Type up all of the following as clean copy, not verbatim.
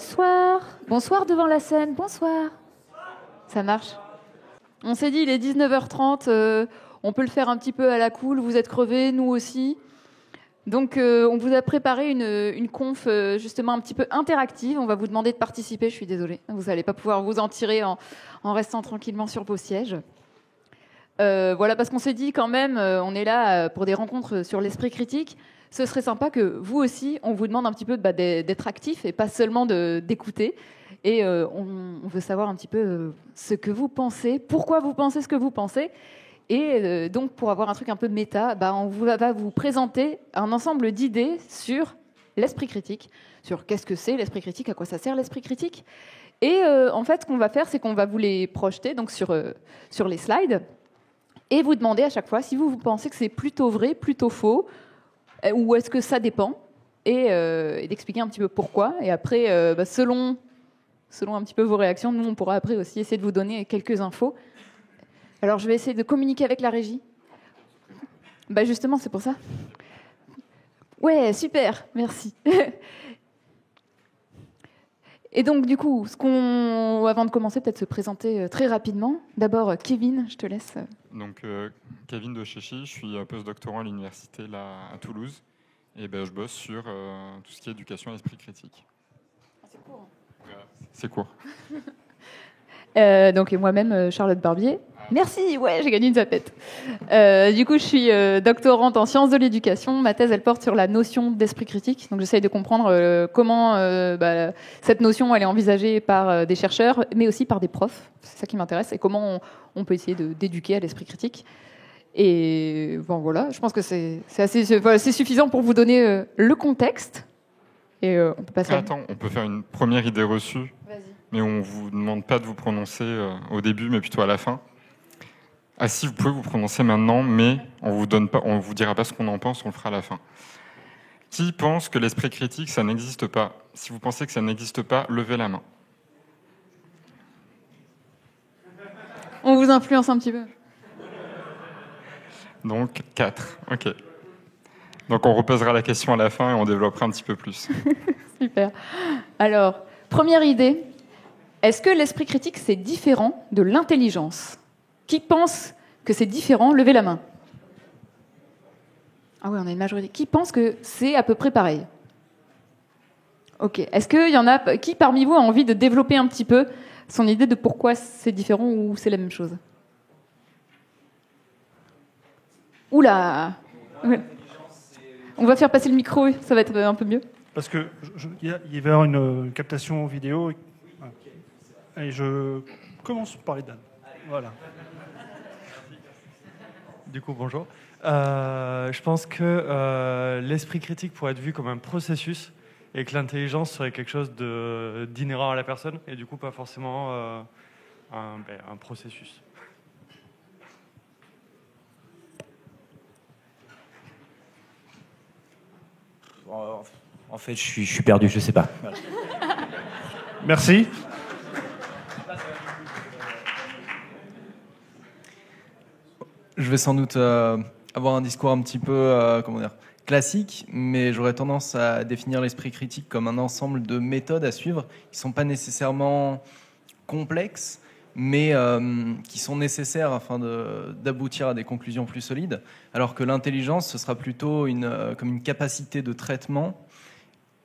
Bonsoir. Bonsoir devant la scène. Bonsoir. Ça marche. On s'est dit, il est 19h30. On peut le faire un petit peu à la cool. Vous êtes crevés, nous aussi. Donc, on vous a préparé une conf justement un petit peu interactive. On va vous demander de participer. Je suis désolée. Vous n'allez pas pouvoir vous en tirer en restant tranquillement sur vos sièges. Voilà, parce qu'on s'est dit quand même, on est là pour des rencontres sur l'esprit critique. Ce serait sympa que vous aussi, on vous demande un petit peu d'être actif et pas seulement d'écouter. Et on veut savoir un petit peu ce que vous pensez, pourquoi vous pensez ce que vous pensez. Et donc, pour avoir un truc un peu méta, on va vous présenter un ensemble d'idées sur l'esprit critique, sur qu'est-ce que c'est l'esprit critique, à quoi ça sert l'esprit critique. Et en fait, ce qu'on va faire, c'est qu'on va vous les projeter donc sur les slides et vous demander à chaque fois si vous pensez que c'est plutôt vrai, plutôt faux, ou est-ce que ça dépend, et d'expliquer un petit peu pourquoi. Et après, selon un petit peu vos réactions, nous, on pourra après aussi essayer de vous donner quelques infos. Alors, je vais essayer de communiquer avec la régie. Justement, c'est pour ça. Ouais, super, merci. Et donc, du coup, avant de commencer, peut-être se présenter très rapidement. D'abord, Kevin, je te laisse. Donc, Kevin de Chéchy, je suis postdoctorant à l'université à Toulouse. Et je bosse sur tout ce qui est éducation à l'esprit critique. C'est court. C'est court. Donc, et moi-même, Charlotte Barbier. Merci, ouais, j'ai gagné une zapette. Du coup, je suis doctorante en sciences de l'éducation. Ma thèse, elle porte sur la notion d'esprit critique. Donc, j'essaye de comprendre comment cette notion, elle est envisagée par des chercheurs, mais aussi par des profs. C'est ça qui m'intéresse. Et comment on peut essayer d'éduquer à l'esprit critique. Et voilà, je pense que c'est assez suffisant pour vous donner le contexte. Et on peut passer. Attends, on peut faire une première idée reçue. Vas-y. Mais on ne vous demande pas de vous prononcer au début, mais plutôt à la fin. Ah si, vous pouvez vous prononcer maintenant, mais on vous dira pas ce qu'on en pense, on le fera à la fin. Qui pense que l'esprit critique, ça n'existe pas? Si vous pensez que ça n'existe pas, levez la main. On vous influence un petit peu. Donc 4, ok. Donc on reposera la question à la fin et on développera un petit peu plus. Super. Alors, première idée. Est-ce que l'esprit critique, c'est différent de l'intelligence? Qui pense que c'est différent? Levez la main. Ah oui, on a une majorité. Qui pense que c'est à peu près pareil? Ok. Est-ce qu'il y en a qui parmi vous a envie de développer un petit peu son idée de pourquoi c'est différent ou c'est la même chose? Oula. On va faire passer le micro, ça va être un peu mieux. Parce que il va y avoir une captation vidéo. Et je commence par les dames. Voilà. Du coup, bonjour. Je pense que l'esprit critique pourrait être vu comme un processus et que l'intelligence serait quelque chose d'inhérent à la personne et du coup pas forcément un processus. En fait, je suis perdu, je sais pas. Voilà. Merci. Je vais sans doute avoir un discours un petit peu classique, mais j'aurais tendance à définir l'esprit critique comme un ensemble de méthodes à suivre qui ne sont pas nécessairement complexes, mais qui sont nécessaires afin d'aboutir à des conclusions plus solides, alors que l'intelligence, ce sera plutôt comme une capacité de traitement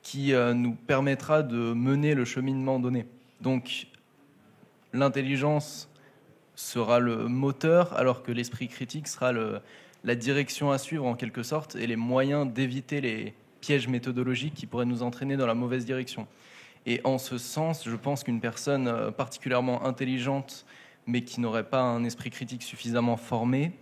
qui nous permettra de mener le cheminement donné. Donc, l'intelligence sera le moteur, alors que l'esprit critique sera la direction à suivre en quelque sorte et les moyens d'éviter les pièges méthodologiques qui pourraient nous entraîner dans la mauvaise direction. Et en ce sens, je pense qu'une personne particulièrement intelligente, mais qui n'aurait pas un esprit critique suffisamment formé,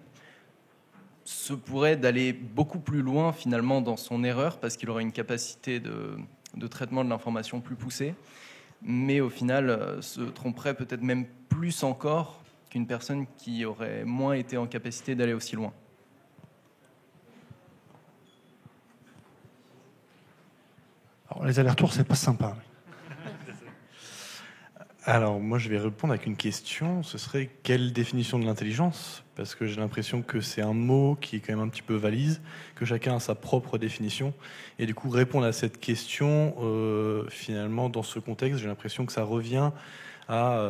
se pourrait d'aller beaucoup plus loin finalement dans son erreur, parce qu'il aurait une capacité de traitement de l'information plus poussée, mais au final se tromperait peut-être même plus encore qu'une personne qui aurait moins été en capacité d'aller aussi loin. Alors, les allers-retours, c'est pas sympa. Alors, moi, je vais répondre avec une question. Ce serait quelle définition de l'intelligence? Parce que j'ai l'impression que c'est un mot qui est quand même un petit peu valise, que chacun a sa propre définition. Et du coup, répondre à cette question, finalement, dans ce contexte, j'ai l'impression que ça revient à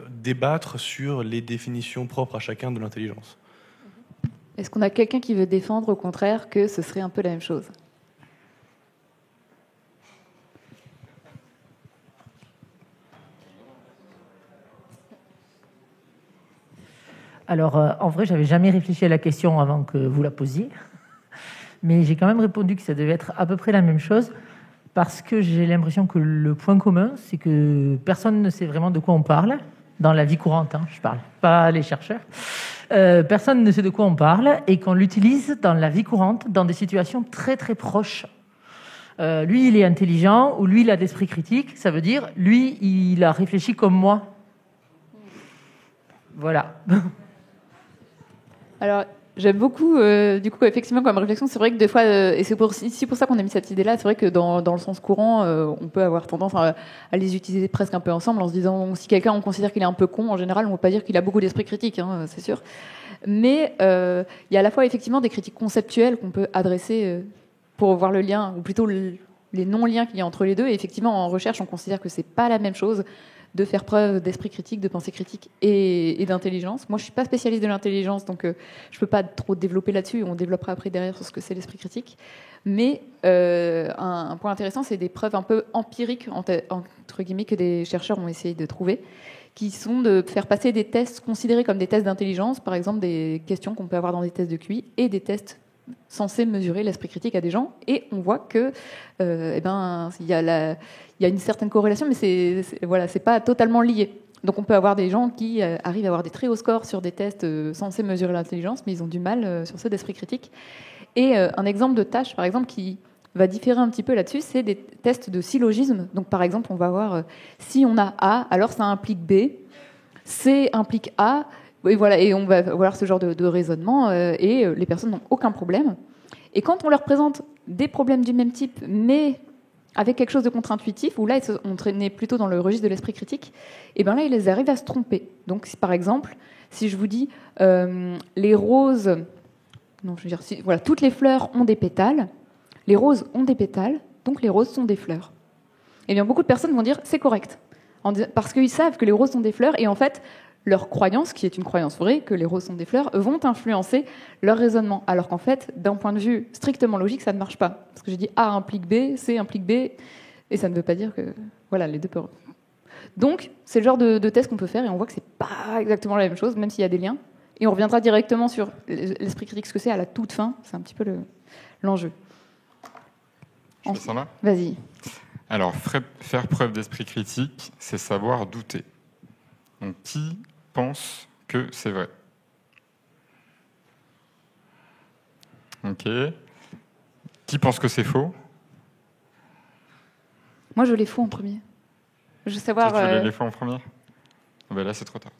débattre sur les définitions propres à chacun de l'intelligence. Est-ce qu'on a quelqu'un qui veut défendre, au contraire, que ce serait un peu la même chose? Alors, en vrai, j'avais jamais réfléchi à la question avant que vous la posiez, mais j'ai quand même répondu que ça devait être à peu près la même chose, parce que j'ai l'impression que le point commun, c'est que personne ne sait vraiment de quoi on parle, dans la vie courante, hein, je parle, pas les chercheurs. Personne ne sait de quoi on parle, et qu'on l'utilise dans la vie courante, dans des situations très très proches. Lui, il est intelligent, ou lui, il a d'esprit critique, ça veut dire, lui, il a réfléchi comme moi. Voilà. Alors, j'aime beaucoup, du coup, effectivement, comme réflexion, c'est vrai que des fois, et c'est pour ça qu'on a mis cette idée-là, c'est vrai que dans le sens courant, on peut avoir tendance à les utiliser presque un peu ensemble en se disant, si quelqu'un, on considère qu'il est un peu con, en général, on ne veut pas dire qu'il a beaucoup d'esprit critique, hein, c'est sûr. Mais il y a à la fois, effectivement, des critiques conceptuelles qu'on peut adresser pour voir le lien, ou plutôt les non-liens qu'il y a entre les deux. Et effectivement, en recherche, on considère que c'est pas la même chose de faire preuve d'esprit critique, de pensée critique et d'intelligence. Moi, je suis pas spécialiste de l'intelligence, donc je peux pas trop développer là-dessus. On développera après derrière sur ce que c'est l'esprit critique. Mais un point intéressant, c'est des preuves un peu empiriques, entre guillemets, que des chercheurs ont essayé de trouver, qui sont de faire passer des tests considérés comme des tests d'intelligence, par exemple des questions qu'on peut avoir dans des tests de QI, et des tests censés mesurer l'esprit critique à des gens, et on voit que il y a une certaine corrélation, mais c'est pas totalement lié. Donc on peut avoir des gens qui arrivent à avoir des très hauts scores sur des tests censés mesurer l'intelligence, mais ils ont du mal sur ceux d'esprit critique. Et un exemple de tâche, par exemple, qui va différer un petit peu là-dessus, c'est des tests de syllogisme. Donc par exemple, on va voir si on a A, alors ça implique B, C implique A. Et voilà, et on va voir ce genre de raisonnement, et les personnes n'ont aucun problème. Et quand on leur présente des problèmes du même type, mais avec quelque chose de contre-intuitif, où là, on traînait plutôt dans le registre de l'esprit critique, et bien là, ils arrivent à se tromper. Donc, par exemple, si je vous dis les roses, non, je veux dire, voilà, toutes les fleurs ont des pétales, les roses ont des pétales, donc les roses sont des fleurs. Et bien, beaucoup de personnes vont dire c'est correct, parce qu'ils savent que les roses sont des fleurs, et en fait, leur croyance, qui est une croyance vraie, que les roses sont des fleurs, vont influencer leur raisonnement. Alors qu'en fait, d'un point de vue strictement logique, ça ne marche pas. Parce que j'ai dit A implique B, C implique B, et ça ne veut pas dire que voilà, les deux peuvent. Donc, c'est le genre de test qu'on peut faire, et on voit que c'est pas exactement la même chose, même s'il y a des liens. Et on reviendra directement sur l'esprit critique, ce que c'est à la toute fin. C'est un petit peu l'enjeu. Je fais ça là ? Vas-y. Alors, faire preuve d'esprit critique, c'est savoir douter. Donc, qui pense que c'est vrai? Ok. Qui pense que c'est faux? Moi, je les fous en premier. Je veux savoir. Tu les faux en premier? Ben là, c'est trop tard.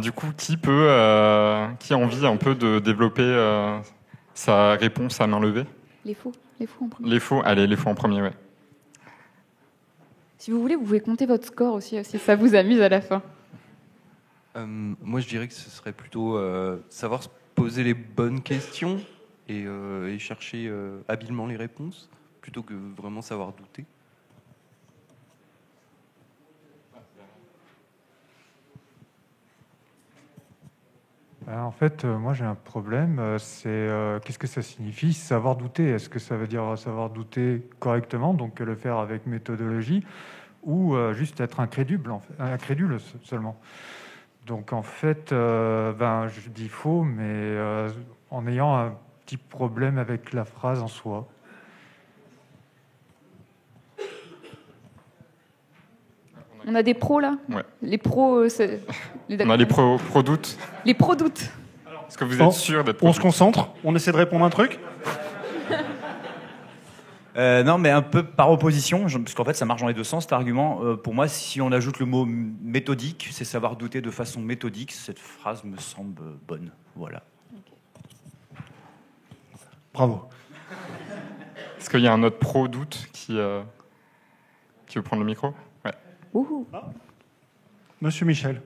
Du coup, qui a envie un peu de développer sa réponse à main levée? Les faux en premier. Les faux, allez, les faux en premier, ouais. Si vous voulez, vous pouvez compter votre score aussi, si ça vous amuse à la fin. Moi, je dirais que ce serait plutôt savoir se poser les bonnes questions et chercher habilement les réponses, plutôt que vraiment savoir douter. En fait, moi j'ai un problème, c'est qu'est-ce que ça signifie savoir douter? Est-ce que ça veut dire savoir douter correctement, donc le faire avec méthodologie, ou juste être incrédule seulement? Donc en fait, je dis faux, mais en ayant un petit problème avec la phrase en soi. On a des pros là? Ouais. Les pros, on a les pros doutes. Les pros doutes. Est-ce que vous êtes sûr d'être On se concentre, on essaie de répondre à un truc. Non, mais un peu par opposition, parce qu'en fait, ça marche dans les deux sens, cet argument. Pour moi, si on ajoute le mot méthodique, c'est savoir douter de façon méthodique. Cette phrase me semble bonne. Voilà. Bravo. Est-ce qu'il y a un autre pro doute qui Qui veut prendre le micro? Ouais. Ouhou. Monsieur Michel.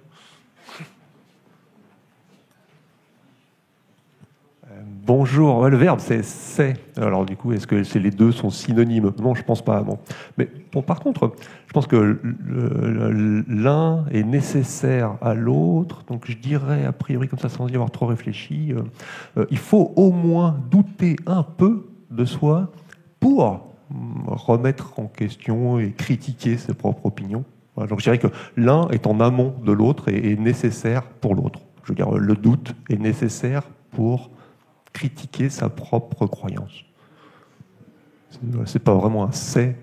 Bonjour, ouais, le verbe c'est. Alors du coup, est-ce que les deux sont synonymes? Non, je pense pas. Bon. Mais bon, par contre, je pense que l'un est nécessaire à l'autre. Donc je dirais, a priori, comme ça, sans y avoir trop réfléchi, il faut au moins douter un peu de soi pour remettre en question et critiquer ses propres opinions. Voilà, donc je dirais que l'un est en amont de l'autre et est nécessaire pour l'autre. Je veux dire, le doute est nécessaire pour critiquer sa propre croyance. C'est pas vraiment un c'est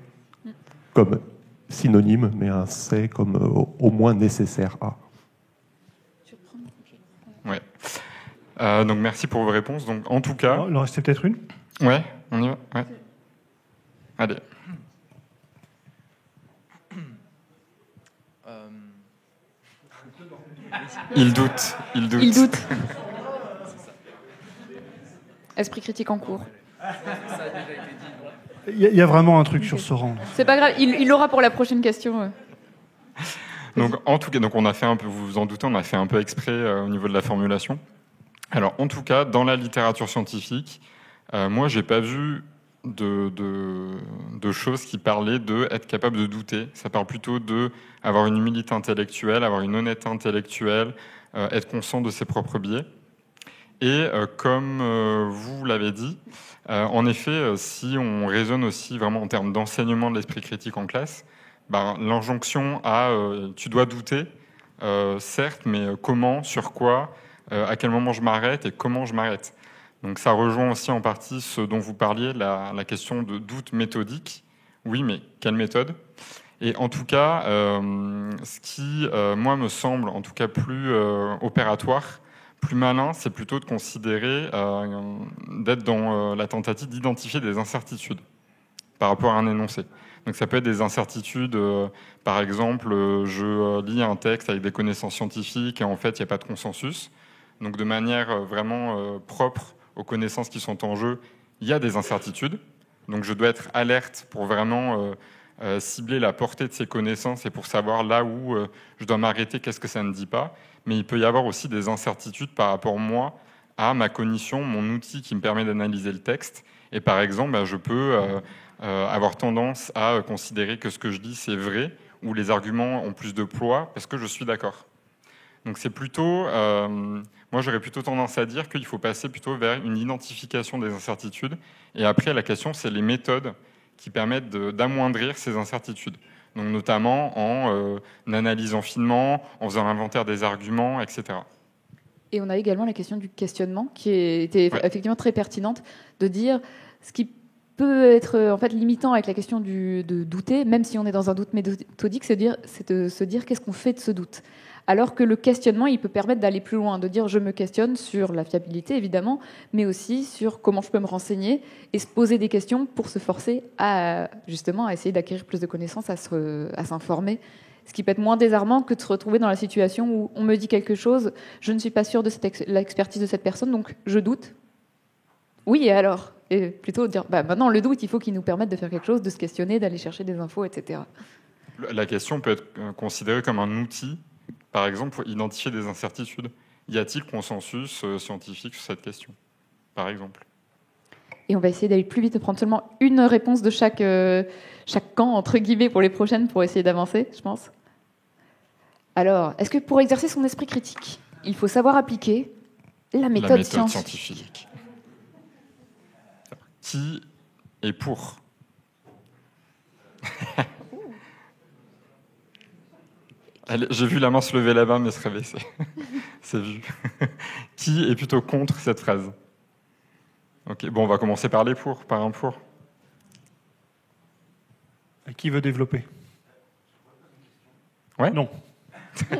comme synonyme, mais un c'est comme au moins nécessaire à. Ouais. Donc merci pour vos réponses. Donc en tout cas, Il en restait peut-être une. ouais, on y va. Ouais. Allez. Il doute. Il doute. Esprit critique en cours. Il y a vraiment un truc sur ce rang. C'est pas grave, il l'aura pour la prochaine question. Donc en tout cas, donc on a fait un peu, vous vous en doutez, on a fait un peu exprès au niveau de la formulation. Alors en tout cas, dans la littérature scientifique, moi j'ai pas vu de choses qui parlaient de être capable de douter. Ça parle plutôt de avoir une humilité intellectuelle, avoir une honnêteté intellectuelle, être conscient de ses propres biais. Et comme vous l'avez dit, en effet, si on raisonne aussi vraiment en termes d'enseignement de l'esprit critique en classe, l'injonction à tu dois douter, certes, mais comment, sur quoi, à quel moment je m'arrête et comment je m'arrête. Donc ça rejoint aussi en partie ce dont vous parliez, la question de doute méthodique. Oui, mais quelle méthode? Et en tout cas, ce qui, moi, me semble en tout cas plus opératoire, plus malin, c'est plutôt de considérer d'être dans la tentative d'identifier des incertitudes par rapport à un énoncé. Donc ça peut être des incertitudes, par exemple, je lis un texte avec des connaissances scientifiques et en fait il n'y a pas de consensus. Donc de manière vraiment propre aux connaissances qui sont en jeu, il y a des incertitudes. Donc je dois être alerte pour vraiment cibler la portée de ces connaissances et pour savoir là où je dois m'arrêter, qu'est-ce que ça ne dit pas. Mais il peut y avoir aussi des incertitudes par rapport, moi, à ma cognition, mon outil qui me permet d'analyser le texte. Et par exemple, je peux avoir tendance à considérer que ce que je dis, c'est vrai, ou les arguments ont plus de poids, parce que je suis d'accord. Donc c'est plutôt... moi, j'aurais plutôt tendance à dire qu'il faut passer plutôt vers une identification des incertitudes. Et après, la question, c'est les méthodes qui permettent d'amoindrir ces incertitudes. Donc notamment en analysant finement, en faisant l'inventaire des arguments, etc. Et on a également la question du questionnement, qui était effectivement très pertinente, de dire ce qui peut être en fait limitant avec la question de douter, même si on est dans un doute méthodique, c'est de se dire qu'est-ce qu'on fait de ce doute. Alors que le questionnement, il peut permettre d'aller plus loin, de dire je me questionne sur la fiabilité évidemment, mais aussi sur comment je peux me renseigner et se poser des questions pour se forcer à justement à essayer d'acquérir plus de connaissances, à s'informer. Ce qui peut être moins désarmant que de se retrouver dans la situation où on me dit quelque chose, je ne suis pas sûre de l'expertise de cette personne, donc je doute. Oui, et alors? Et plutôt dire, maintenant le doute, il faut qu'il nous permette de faire quelque chose, de se questionner, d'aller chercher des infos, etc. La question peut être considérée comme un outil, par exemple, pour identifier des incertitudes. Y a-t-il consensus scientifique sur cette question, par exemple? Et on va essayer d'aller plus vite, de prendre seulement une réponse de chaque camp, entre guillemets, pour les prochaines, pour essayer d'avancer, je pense. Alors, est-ce que pour exercer son esprit critique, il faut savoir appliquer la méthode scientifique? Qui est pour? J'ai vu la main se lever là-bas, mais se rabaisser. C'est vu. Qui est plutôt contre cette phrase? Ok, bon, on va commencer par les pour, par un pour. Qui veut développer? Ouais. Non. Il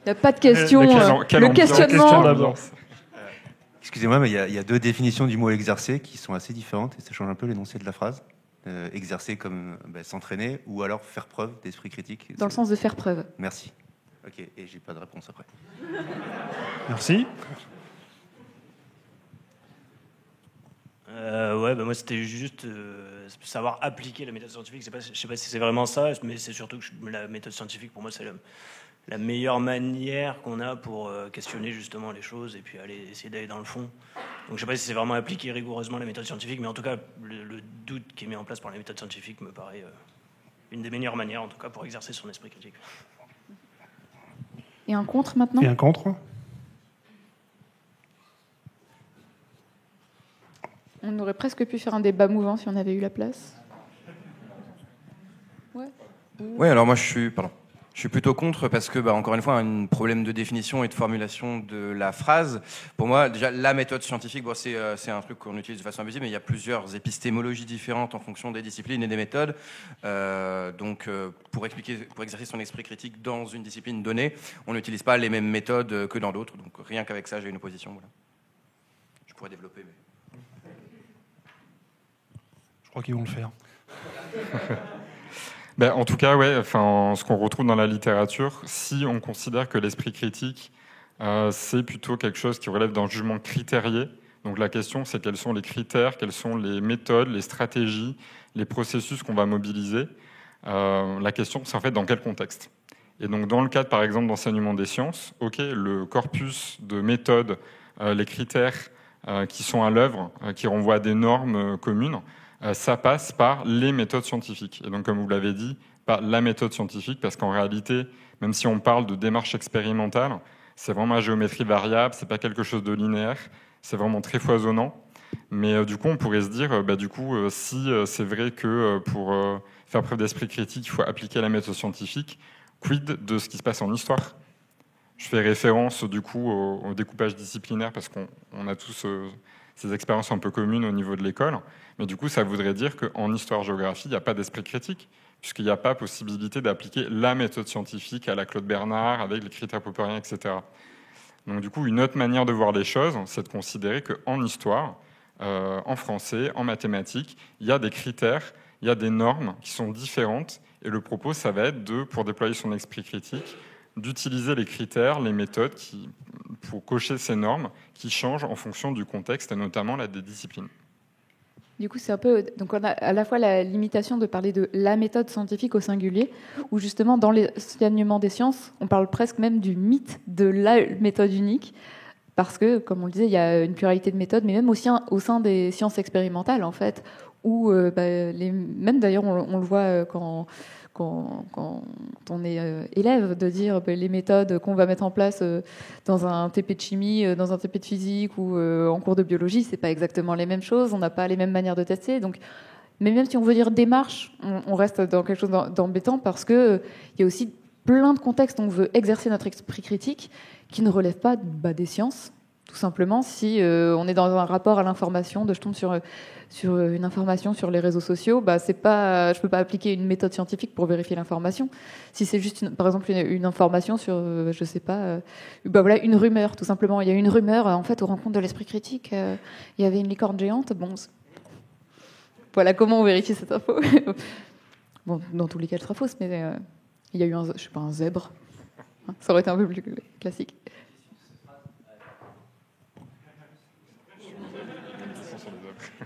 n'y a pas de question. Le questionnement. Excusez-moi, mais il y a deux définitions du mot exercer qui sont assez différentes et ça change un peu l'énoncé de la phrase. Exercer comme s'entraîner ou alors faire preuve d'esprit critique. Dans le sens de faire preuve. Merci. Ok, et j'ai pas de réponse après. Merci. Ouais, moi c'était juste savoir appliquer la méthode scientifique. Je sais pas si c'est vraiment ça, mais c'est surtout que la méthode scientifique, pour moi, c'est la meilleure manière qu'on a pour questionner justement les choses et puis essayer d'aller dans le fond. Donc je sais pas si c'est vraiment appliquer rigoureusement la méthode scientifique, mais en tout cas, le doute qui est mis en place par la méthode scientifique me paraît une des meilleures manières, en tout cas, pour exercer son esprit critique. Et un contre maintenant ? Et un contre ? On aurait presque pu faire un débat mouvant si on avait eu la place. Ouais. Oui, alors moi je suis plutôt contre parce que, encore une fois, un problème de définition et de formulation de la phrase. Pour moi, déjà, la méthode scientifique, c'est un truc qu'on utilise de façon invisible, mais il y a plusieurs épistémologies différentes en fonction des disciplines et des méthodes. Donc, pour exercer son esprit critique dans une discipline donnée, on n'utilise pas les mêmes méthodes que dans d'autres. Donc, rien qu'avec ça, j'ai une opposition. Voilà. Je pourrais développer, mais... Je crois qu'ils vont le faire. En tout cas, ce qu'on retrouve dans la littérature, si on considère que l'esprit critique, c'est plutôt quelque chose qui relève d'un jugement critérié. Donc la question, c'est quels sont les critères, quelles sont les méthodes, les stratégies, les processus qu'on va mobiliser. La question, c'est en fait dans quel contexte. Et donc dans le cadre, par exemple, d'enseignement des sciences, le corpus de méthodes, les critères qui sont à l'œuvre, qui renvoient à des normes communes, ça passe par les méthodes scientifiques. Et donc, comme vous l'avez dit, par la méthode scientifique, parce qu'en réalité, même si on parle de démarche expérimentale, c'est vraiment à géométrie variable, c'est pas quelque chose de linéaire, c'est vraiment très foisonnant. Mais du coup, on pourrait se dire, si c'est vrai que pour faire preuve d'esprit critique, il faut appliquer la méthode scientifique, quid de ce qui se passe en histoire ? Je fais référence du coup au découpage disciplinaire, parce qu'on a tous ces expériences un peu communes au niveau de l'école. Mais du coup, ça voudrait dire qu'en histoire-géographie, il n'y a pas d'esprit critique, puisqu'il n'y a pas possibilité d'appliquer la méthode scientifique à la Claude Bernard, avec les critères popperiens, etc. Donc du coup, une autre manière de voir les choses, c'est de considérer qu'en histoire, en français, en mathématiques, il y a des critères, il y a des normes qui sont différentes, et le propos, ça va être pour déployer son esprit critique, d'utiliser les critères, les méthodes pour cocher ces normes qui changent en fonction du contexte, et notamment des disciplines. Du coup, c'est un peu. Donc, on a à la fois la limitation de parler de la méthode scientifique au singulier, où justement, dans l'enseignement des sciences, on parle presque même du mythe de la méthode unique, parce que, comme on le disait, il y a une pluralité de méthodes, mais même aussi au sein des sciences expérimentales, en fait, où même d'ailleurs, on le voit quand on est élève, de dire les méthodes qu'on va mettre en place dans un TP de chimie, dans un TP de physique ou en cours de biologie, c'est pas exactement les mêmes choses, on n'a pas les mêmes manières de tester. Donc, mais même si on veut dire démarche, on reste dans quelque chose d'embêtant parce que il y a aussi plein de contextes où on veut exercer notre esprit critique qui ne relèvent pas des sciences. Tout simplement, si on est dans un rapport à l'information, je tombe sur une information sur les réseaux sociaux, je peux pas appliquer une méthode scientifique pour vérifier l'information. Si c'est juste, par exemple, une information sur, je sais pas, une rumeur, tout simplement. Il y a une rumeur, en fait, aux rencontres de l'esprit critique, il y avait une licorne géante. Voilà comment on vérifie cette info. Dans tous les cas, elle sera fausse, mais il y a eu un zèbre. Ça aurait été un peu plus classique.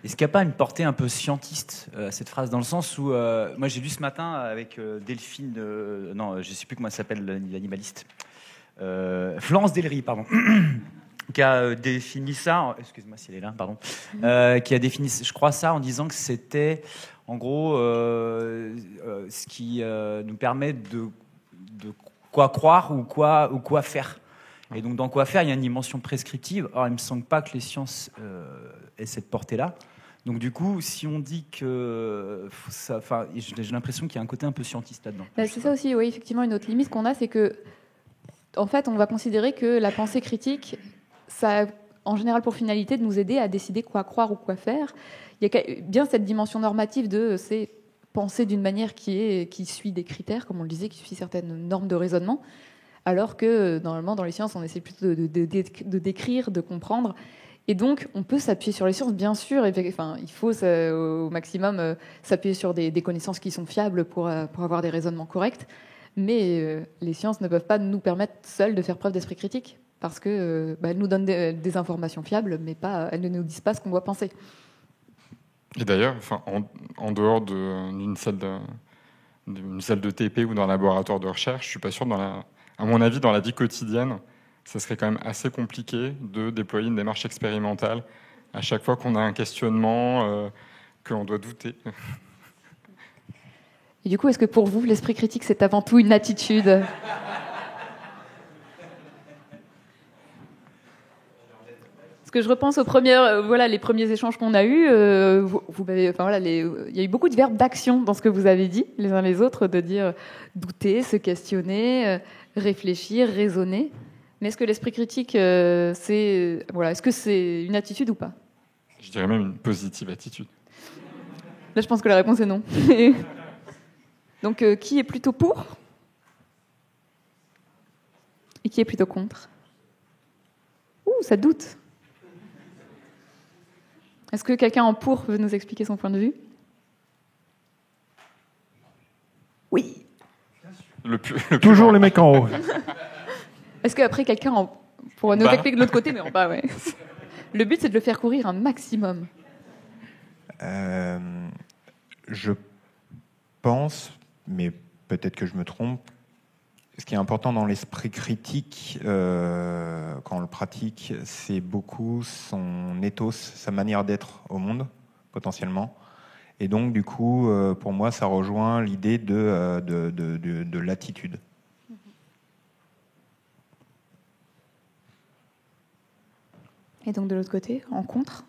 Est-ce qu'il n'y a pas une portée un peu scientiste à cette phrase, dans le sens où moi j'ai lu ce matin avec Delphine, je ne sais plus comment elle s'appelle, l'animaliste, Florence Delry, pardon, qui a défini ça, excuse-moi si elle est là, pardon, qui a défini, je crois, ça en disant que c'était en gros ce qui nous permet de quoi croire ou quoi faire. Et donc, dans quoi faire, il y a une dimension prescriptive. Or, il ne me semble pas que les sciences aient cette portée-là. Donc, du coup, si on dit que... j'ai l'impression qu'il y a un côté un peu scientiste là-dedans. C'est ça aussi, oui, effectivement, une autre limite qu'on a, c'est que, en fait, on va considérer que la pensée critique, ça a en général pour finalité de nous aider à décider quoi croire ou quoi faire. Il y a bien cette dimension normative c'est penser d'une manière qui suit des critères, comme on le disait, qui suit certaines normes de raisonnement. Alors que, normalement, dans les sciences, on essaie plutôt de décrire, de comprendre. Et donc, on peut s'appuyer sur les sciences, bien sûr. Il faut au maximum s'appuyer sur des connaissances qui sont fiables pour avoir des raisonnements corrects. Mais les sciences ne peuvent pas nous permettre seules de faire preuve d'esprit critique, parce qu'elles nous donnent des informations fiables, mais elles ne nous disent pas ce qu'on doit penser. Et d'ailleurs, en dehors d'une salle de TP ou d'un laboratoire de recherche, je suis pas sûr, à mon avis, dans la vie quotidienne, ça serait quand même assez compliqué de déployer une démarche expérimentale à chaque fois qu'on a un questionnement, qu'on doit douter. Et du coup, est-ce que pour vous, l'esprit critique, c'est avant tout une attitude ? Parce que je repense aux les premiers échanges qu'on a eus. Il y a eu beaucoup de verbes d'action dans ce que vous avez dit, les uns les autres, de dire douter, se questionner, réfléchir, raisonner. Mais est-ce que l'esprit critique, est-ce que c'est une attitude ou pas ? Je dirais même une positive attitude. Là, je pense que la réponse est non. Donc, qui est plutôt pour ? Et qui est plutôt contre ? Ça doute. Est-ce que quelqu'un en pour veut nous expliquer son point de vue ? Oui. Toujours les mecs en haut. Est-ce qu'après quelqu'un pourra nous expliquer de l'autre côté, mais en bas, ouais. Le but, c'est de le faire courir un maximum. Je pense, mais peut-être que je me trompe, ce qui est important dans l'esprit critique, quand on le pratique, c'est beaucoup son ethos, sa manière d'être au monde, potentiellement. Et donc, du coup, pour moi, ça rejoint l'idée de l'attitude. Et donc, de l'autre côté, en contre ?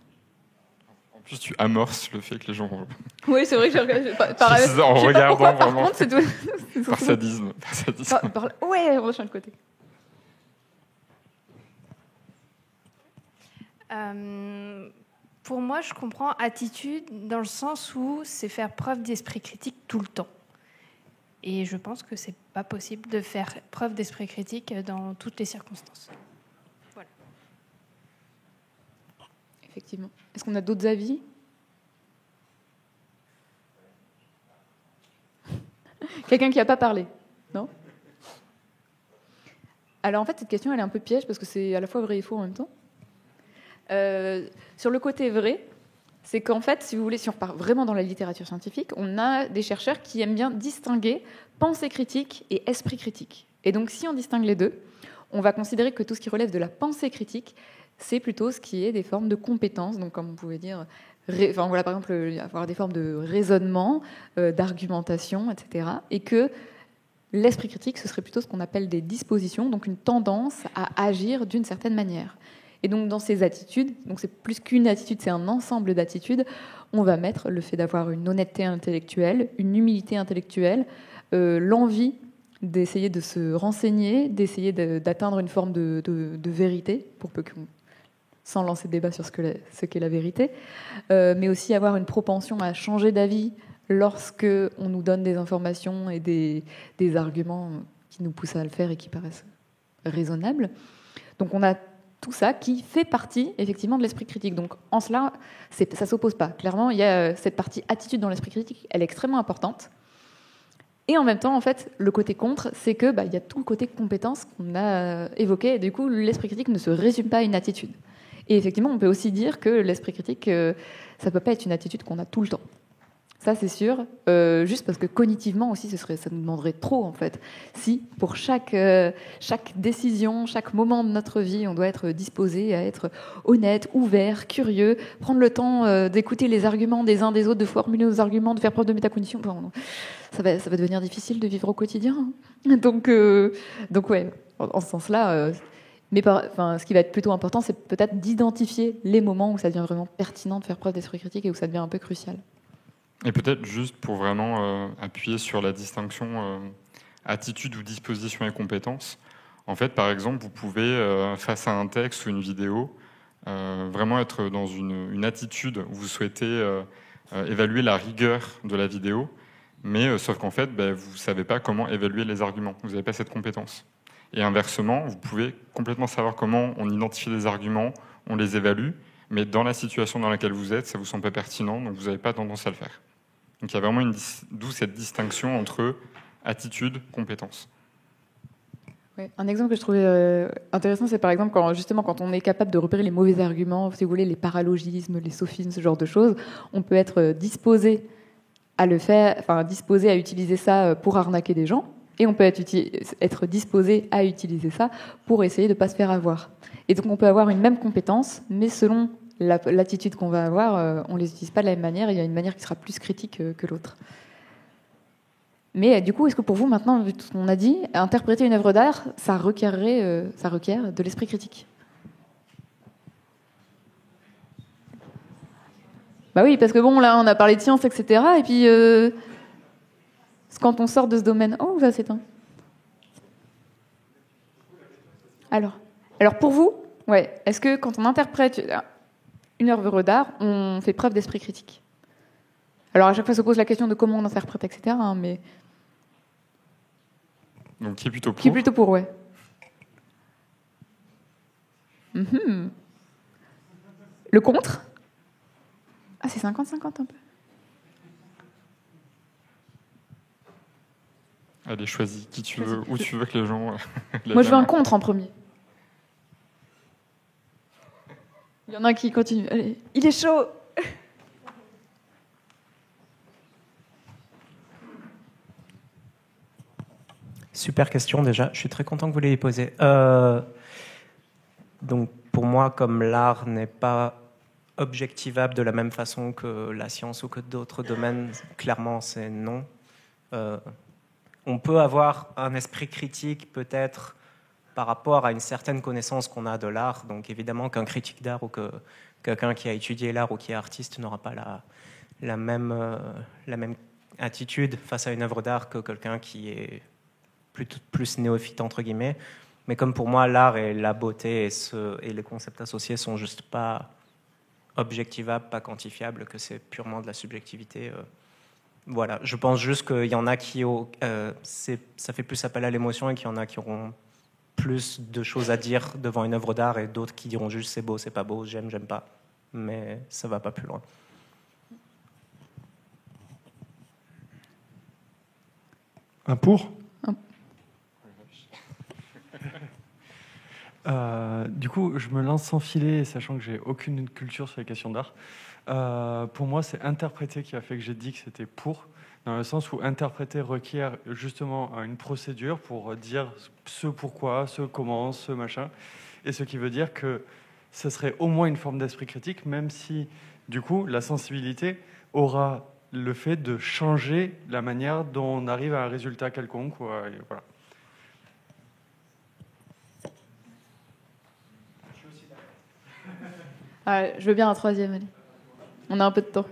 En plus, tu amorces le fait que les gens... Oui, c'est vrai que j'ai en regardant pourquoi, vraiment... Par contre, c'est tout... Par sadisme. Ouais, on va changer de côté. Pour moi, je comprends attitude dans le sens où c'est faire preuve d'esprit critique tout le temps. Et je pense que c'est pas possible de faire preuve d'esprit critique dans toutes les circonstances. Voilà. Effectivement. Est-ce qu'on a d'autres avis ? Quelqu'un qui n'a pas parlé ? Non ? Alors en fait, cette question, elle est un peu piège parce que c'est à la fois vrai et faux en même temps. Sur le côté vrai, c'est qu'en fait, si vous voulez, si on repart vraiment dans la littérature scientifique, on a des chercheurs qui aiment bien distinguer pensée critique et esprit critique. Et donc, si on distingue les deux, on va considérer que tout ce qui relève de la pensée critique, c'est plutôt ce qui est des formes de compétences. Donc, comme on pouvait dire, par exemple, avoir des formes de raisonnement, d'argumentation, etc. Et que l'esprit critique, ce serait plutôt ce qu'on appelle des dispositions, donc une tendance à agir d'une certaine manière. Et donc, dans ces attitudes, donc c'est plus qu'une attitude, c'est un ensemble d'attitudes, on va mettre le fait d'avoir une honnêteté intellectuelle, une humilité intellectuelle, l'envie d'essayer de se renseigner, d'essayer d'atteindre une forme de vérité, sans lancer de débat sur ce qu'est la vérité, mais aussi avoir une propension à changer d'avis lorsque on nous donne des informations et des arguments qui nous poussent à le faire et qui paraissent raisonnables. Donc on a tout ça qui fait partie effectivement de l'esprit critique. Donc en cela, ça ne s'oppose pas. Clairement, il y a cette partie attitude dans l'esprit critique, elle est extrêmement importante. Et en même temps, en fait, le côté contre, c'est que il y a tout le côté compétence qu'on a évoqué. Et du coup, l'esprit critique ne se résume pas à une attitude. Et effectivement, on peut aussi dire que l'esprit critique, ça ne peut pas être une attitude qu'on a tout le temps. Ça, c'est sûr. Juste parce que cognitivement aussi, ça nous demanderait trop, en fait. Si, pour chaque décision, chaque moment de notre vie, on doit être disposé à être honnête, ouvert, curieux, prendre le temps d'écouter les arguments des uns des autres, de formuler nos arguments, de faire preuve de métacognition, ça va devenir difficile de vivre au quotidien. Donc ouais, en ce sens-là... ce qui va être plutôt important, c'est peut-être d'identifier les moments où ça devient vraiment pertinent de faire preuve d'esprit critique et où ça devient un peu crucial. Et peut-être juste pour vraiment appuyer sur la distinction attitude ou disposition et compétence. En fait, par exemple, vous pouvez, face à un texte ou une vidéo, vraiment être dans une attitude où vous souhaitez évaluer la rigueur de la vidéo, mais sauf qu'en fait, vous ne savez pas comment évaluer les arguments. Vous n'avez pas cette compétence. Et inversement, vous pouvez complètement savoir comment on identifie les arguments, on les évalue, mais dans la situation dans laquelle vous êtes, ça ne vous semble pas pertinent, donc vous n'avez pas tendance à le faire. Donc il y a vraiment d'où cette distinction entre attitude, compétence. Ouais, un exemple que je trouvais intéressant, c'est par exemple quand on est capable de repérer les mauvais arguments, si vous voulez, les paralogismes, les sophismes, ce genre de choses, on peut être disposé à le faire, enfin disposé à utiliser ça pour arnaquer des gens, et on peut être disposé à utiliser ça pour essayer de ne pas se faire avoir. Et donc on peut avoir une même compétence, mais selon l'attitude qu'on va avoir, on ne les utilise pas de la même manière, et il y a une manière qui sera plus critique que l'autre. Mais du coup, est-ce que pour vous, maintenant, vu tout ce qu'on a dit, interpréter une œuvre d'art, ça requiert de l'esprit critique? Bah oui, parce que bon, là, on a parlé de science, etc. Et puis, quand on sort de ce domaine... Oh, ça s'éteint. Alors, pour vous, ouais, est-ce que quand on interprète une œuvre d'art, on fait preuve d'esprit critique? Alors, à chaque fois se pose la question de comment on interprète, etc. Mais... Donc, qui est plutôt pour? Qui est plutôt pour, ouais. Mm-hmm. Le contre? Ah, c'est 50-50 un peu. Allez, choisis qui tu veux, où tu veux que les gens... Moi, je veux un contre en premier. Il y en a un qui continue. Allez, il est chaud! Super question déjà, je suis très content que vous l'ayez posée. Donc pour moi, comme l'art n'est pas objectivable de la même façon que la science ou que d'autres domaines, clairement c'est non. On peut avoir un esprit critique peut-être par rapport à une certaine connaissance qu'on a de l'art, donc évidemment qu'un critique d'art ou que quelqu'un qui a étudié l'art ou qui est artiste n'aura pas la même attitude face à une œuvre d'art que quelqu'un qui est plus néophyte entre guillemets, mais comme pour moi l'art et la beauté et les concepts associés sont juste pas objectivables, pas quantifiables, que c'est purement de la subjectivité. Voilà, je pense juste qu'il y en a qui ça fait plus appel à l'émotion et qu'il y en a qui auront plus de choses à dire devant une œuvre d'art et d'autres qui diront juste c'est beau, c'est pas beau, j'aime pas, mais ça va pas plus loin. Un pour? Du coup, je me lance sans filet, sachant que j'ai aucune culture sur les questions d'art. Pour moi, c'est interpréter qui a fait que j'ai dit que c'était pour, dans le sens où interpréter requiert justement une procédure pour dire ce pourquoi, ce comment, ce machin, et ce qui veut dire que ce serait au moins une forme d'esprit critique, même si, du coup, la sensibilité aura le fait de changer la manière dont on arrive à un résultat quelconque. Voilà. Ah, je veux bien un troisième, allez. On a un peu de temps.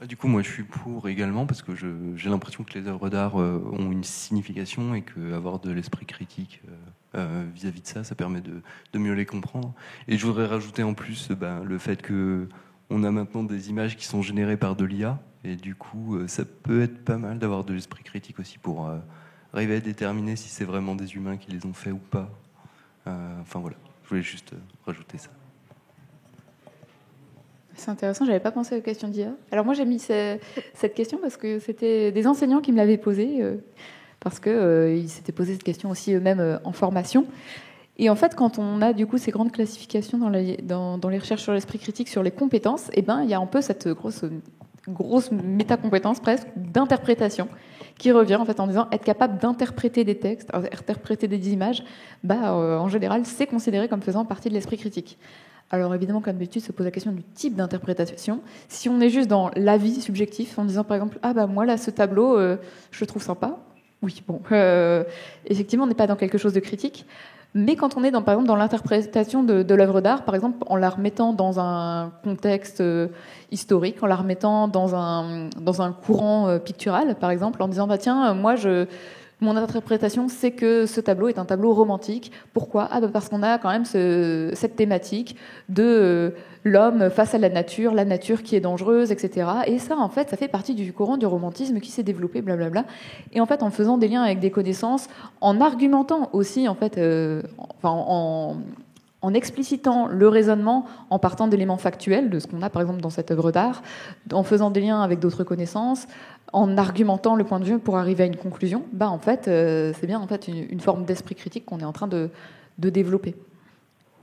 Du coup, moi, je suis pour également parce que j'ai l'impression que les œuvres d'art ont une signification et qu'avoir de l'esprit critique vis-à-vis de ça, ça permet de mieux les comprendre. Et je voudrais rajouter en plus le fait qu'on a maintenant des images qui sont générées par de l'IA et du coup, ça peut être pas mal d'avoir de l'esprit critique aussi pour arriver à déterminer si c'est vraiment des humains qui les ont fait ou pas. Enfin voilà, je voulais juste rajouter ça. C'est intéressant, j'avais pas pensé aux questions d'IA. Alors moi j'ai mis cette question parce que c'était des enseignants qui me l'avaient posée, parce qu'ils s'étaient posé cette question aussi eux-mêmes en formation. Et en fait, quand on a du coup ces grandes classifications dans les recherches sur l'esprit critique, sur les compétences, il y a un peu cette grosse métacompétence presque d'interprétation qui revient en fait en disant être capable d'interpréter des textes, interpréter des images, en général c'est considéré comme faisant partie de l'esprit critique. Alors évidemment, comme d'habitude, se pose la question du type d'interprétation. Si on est juste dans l'avis subjectif, en disant par exemple moi là ce tableau je le trouve sympa, oui bon, effectivement on n'est pas dans quelque chose de critique. Mais quand on est par exemple dans l'interprétation de l'œuvre d'art, par exemple en la remettant dans un contexte historique, en la remettant dans un courant pictural, par exemple, en disant tiens, moi mon interprétation, c'est que ce tableau est un tableau romantique. Pourquoi ? Parce qu'on a quand même cette thématique de l'homme face à la nature qui est dangereuse, etc. Et ça, en fait, ça fait partie du courant du romantisme qui s'est développé, blablabla. Et en fait, en faisant des liens avec des connaissances, en argumentant aussi, en fait, en en explicitant le raisonnement, en partant d'éléments factuels, de ce qu'on a par exemple dans cette œuvre d'art, en faisant des liens avec d'autres connaissances, en argumentant le point de vue pour arriver à une conclusion, en fait, c'est bien en fait une forme d'esprit critique qu'on est en train de développer.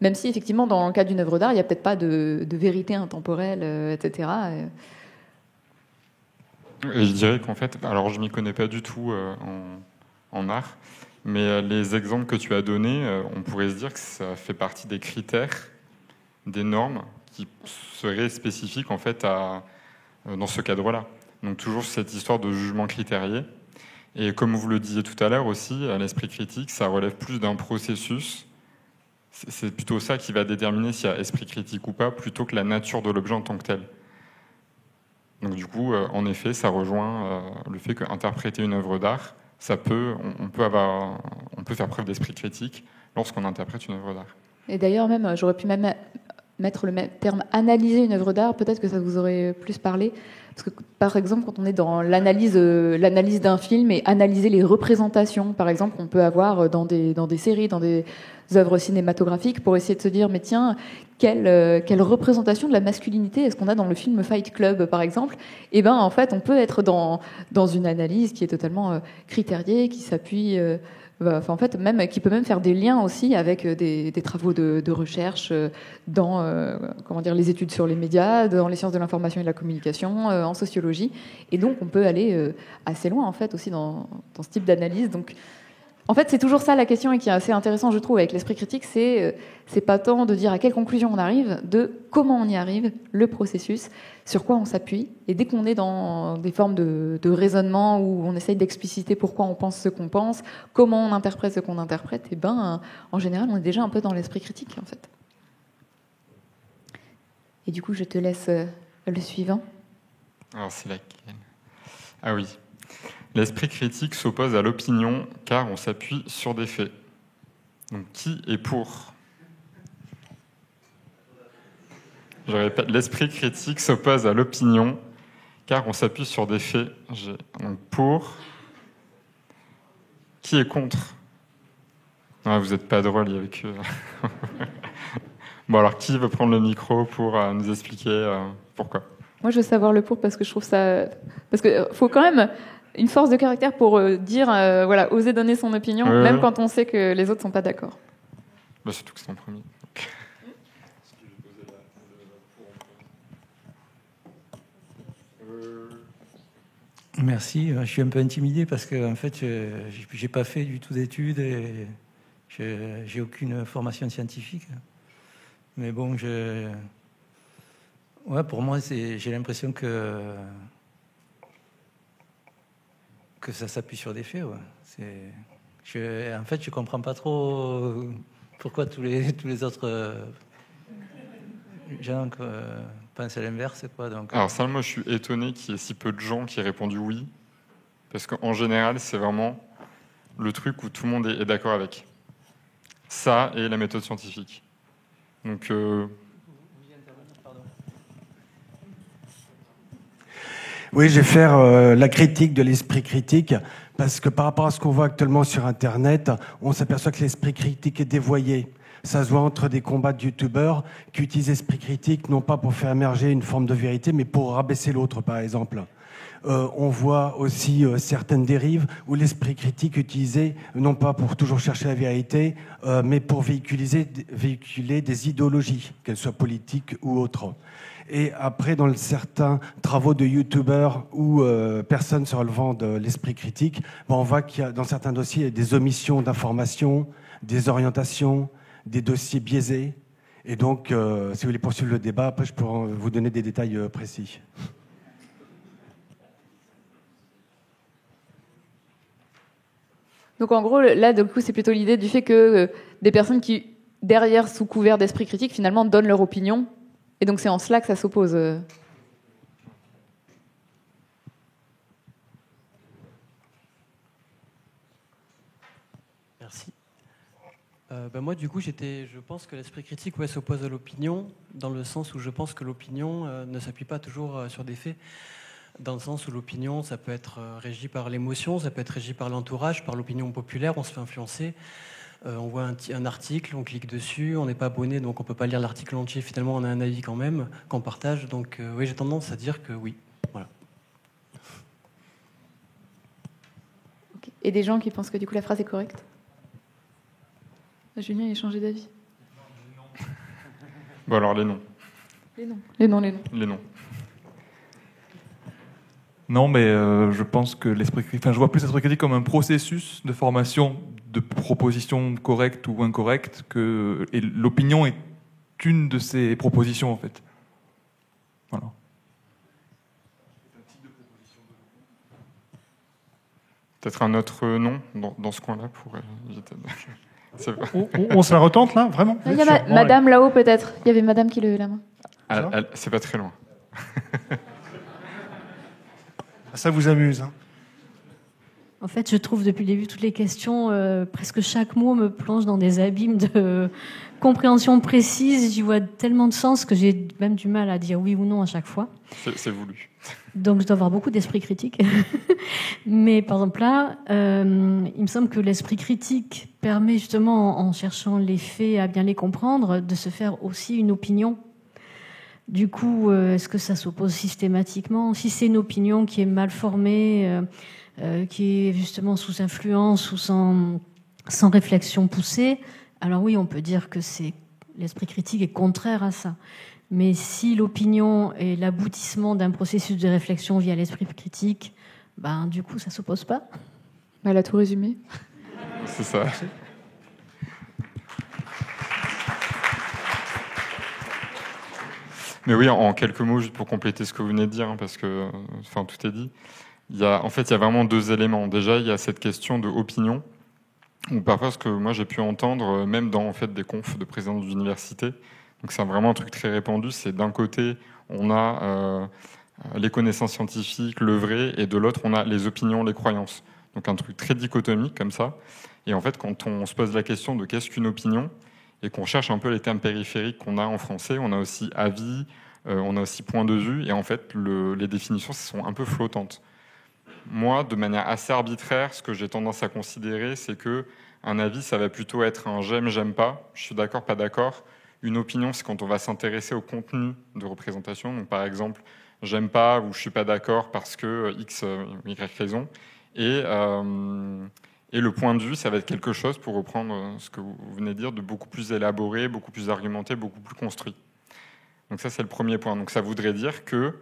Même si effectivement, dans le cas d'une œuvre d'art, il n'y a peut-être pas de vérité intemporelle, etc. Et je dirais qu'en fait, alors je m'y connais pas du tout en art, mais les exemples que tu as donnés, on pourrait se dire que ça fait partie des critères, des normes qui seraient spécifiques en fait dans ce cadre-là. Donc toujours cette histoire de jugement critérié. Et comme vous le disiez tout à l'heure aussi, l'esprit critique, ça relève plus d'un processus. C'est plutôt ça qui va déterminer s'il y a esprit critique ou pas, plutôt que la nature de l'objet en tant que tel. Donc du coup, en effet, ça rejoint le fait qu'interpréter une œuvre d'art, on peut faire preuve d'esprit critique lorsqu'on interprète une œuvre d'art. Et d'ailleurs, même, j'aurais pu même mettre le terme analyser une œuvre d'art, peut-être que ça vous aurait plus parlé. Parce que, par exemple, quand on est dans l'analyse d'un film et analyser les représentations, par exemple, on peut avoir dans des séries, dans des œuvres cinématographiques, pour essayer de se dire, mais tiens, quelle représentation de la masculinité est-ce qu'on a dans le film Fight Club, par exemple ? Et ben, en fait, on peut être dans une analyse qui est totalement critériée, qui s'appuie... en fait, qui peut même faire des liens aussi avec des travaux de recherche dans les études sur les médias, dans les sciences de l'information et de la communication, en sociologie. Et donc, on peut aller assez loin, en fait, aussi dans ce type d'analyse. Donc, en fait, c'est toujours ça la question et qui est assez intéressant, je trouve, avec l'esprit critique, c'est pas tant de dire à quelle conclusion on arrive, de comment on y arrive, le processus, sur quoi on s'appuie. Et dès qu'on est dans des formes de raisonnement où on essaye d'expliciter pourquoi on pense ce qu'on pense, comment on interprète ce qu'on interprète, et en général, on est déjà un peu dans l'esprit critique, en fait. Et du coup, je te laisse le suivant. Alors, c'est laquelle ? Ah oui. L'esprit critique s'oppose à l'opinion car on s'appuie sur des faits. Donc, qui est pour ? Je répète, l'esprit critique s'oppose à l'opinion car on s'appuie sur des faits. Donc, pour. Qui est contre ? Ah, vous n'êtes pas drôle avec eux. Bon, alors, qui veut prendre le micro pour nous expliquer pourquoi ? Moi, je veux savoir le pour parce que je trouve ça... Parce qu'il faut quand même une force de caractère pour dire, oser donner son opinion, même quand on sait que les autres ne sont pas d'accord. Surtout que c'est en premier. Merci. Je suis un peu intimidé parce que en fait, j'ai pas fait du tout d'études et j'ai aucune formation scientifique. Mais bon, pour moi, j'ai l'impression que ça s'appuie sur des faits. Ouais. En fait, je comprends pas trop pourquoi tous les autres gens pensent à l'inverse. Alors ça, moi, je suis étonné qu'il y ait si peu de gens qui aient répondu oui. Parce qu'en général, c'est vraiment le truc où tout le monde est d'accord avec. Ça et la méthode scientifique. Donc... Oui, je vais faire la critique de l'esprit critique, parce que par rapport à ce qu'on voit actuellement sur Internet, on s'aperçoit que l'esprit critique est dévoyé. Ça se voit entre des combats de youtubeurs qui utilisent l'esprit critique, non pas pour faire émerger une forme de vérité, mais pour rabaisser l'autre, par exemple. On voit aussi certaines dérives où l'esprit critique est utilisé, non pas pour toujours chercher la vérité, mais pour véhiculer des idéologies, qu'elles soient politiques ou autres. Et après, dans certains travaux de youtubeurs ou personnes se relevant de l'esprit critique, on voit qu'il y a dans certains dossiers il y a des omissions d'informations, des orientations, des dossiers biaisés. Et donc, si vous voulez poursuivre le débat, après je pourrais vous donner des détails précis. Donc en gros, là, du coup, c'est plutôt l'idée du fait que des personnes qui, derrière, sous couvert d'esprit critique, finalement, donnent leur opinion. Et donc c'est en cela que ça s'oppose. Merci. Moi, du coup, je pense que l'esprit critique s'oppose à l'opinion, dans le sens où je pense que l'opinion ne s'appuie pas toujours sur des faits. Dans le sens où l'opinion, ça peut être régi par l'émotion, ça peut être régi par l'entourage, par l'opinion populaire, on se fait influencer. On voit un article, on clique dessus, on n'est pas abonné, donc on ne peut pas lire l'article entier. Finalement, on a un avis quand même qu'on partage. Donc oui, j'ai tendance à dire que oui. Voilà. Okay. Et des gens qui pensent que du coup la phrase est correcte? Julien, il a changé d'avis. Bon, alors les noms. Les noms. Les noms, les noms. Les noms. Non, mais je pense que je vois plus l'esprit critique comme un processus de formation de propositions correctes ou incorrectes, et l'opinion est une de ces propositions, en fait. Voilà. Peut-être un autre nom dans ce coin-là pour éviter de... On se la retente, là, vraiment? Il y a madame là-haut, peut-être. Il y avait madame qui levait la main. C'est pas très loin. Ça vous amuse, hein? En fait, je trouve depuis le début toutes les questions, presque chaque mot me plonge dans des abîmes de compréhension précise. J'y vois tellement de sens que j'ai même du mal à dire oui ou non à chaque fois. C'est voulu. Donc, je dois avoir beaucoup d'esprit critique. Mais par exemple là, il me semble que l'esprit critique permet justement, en cherchant les faits, à bien les comprendre, de se faire aussi une opinion. Du coup, est-ce que ça s'oppose systématiquement? Si c'est une opinion qui est mal formée, qui est justement sous influence ou sans réflexion poussée, alors oui, on peut dire que l'esprit critique est contraire à ça. Mais si l'opinion est l'aboutissement d'un processus de réflexion via l'esprit critique, ben, du coup, ça ne s'oppose pas. Elle a tout résumé. C'est ça. Mais oui, en quelques mots, juste pour compléter ce que vous venez de dire, parce que tout est dit. Il y a vraiment deux éléments. Déjà, il y a cette question de opinion, ou parfois ce que moi j'ai pu entendre, même dans des confs de présidents d'université. Donc c'est vraiment un truc très répandu. C'est d'un côté, on a les connaissances scientifiques, le vrai, et de l'autre, on a les opinions, les croyances. Donc un truc très dichotomique comme ça. Et en fait, quand on se pose la question de qu'est-ce qu'une opinion, et qu'on cherche un peu les termes périphériques qu'on a en français, on a aussi avis, on a aussi point de vue, et en fait, les définitions sont un peu flottantes. Moi, de manière assez arbitraire, ce que j'ai tendance à considérer, c'est que un avis, ça va plutôt être un j'aime, j'aime pas, je suis d'accord, pas d'accord. Une opinion, c'est quand on va s'intéresser au contenu de représentation. Donc, par exemple, j'aime pas ou je suis pas d'accord parce que X, Y raison. Et le point de vue, ça va être quelque chose, pour reprendre ce que vous venez de dire, de beaucoup plus élaboré, beaucoup plus argumenté, beaucoup plus construit. Donc ça, c'est le premier point. Donc ça voudrait dire que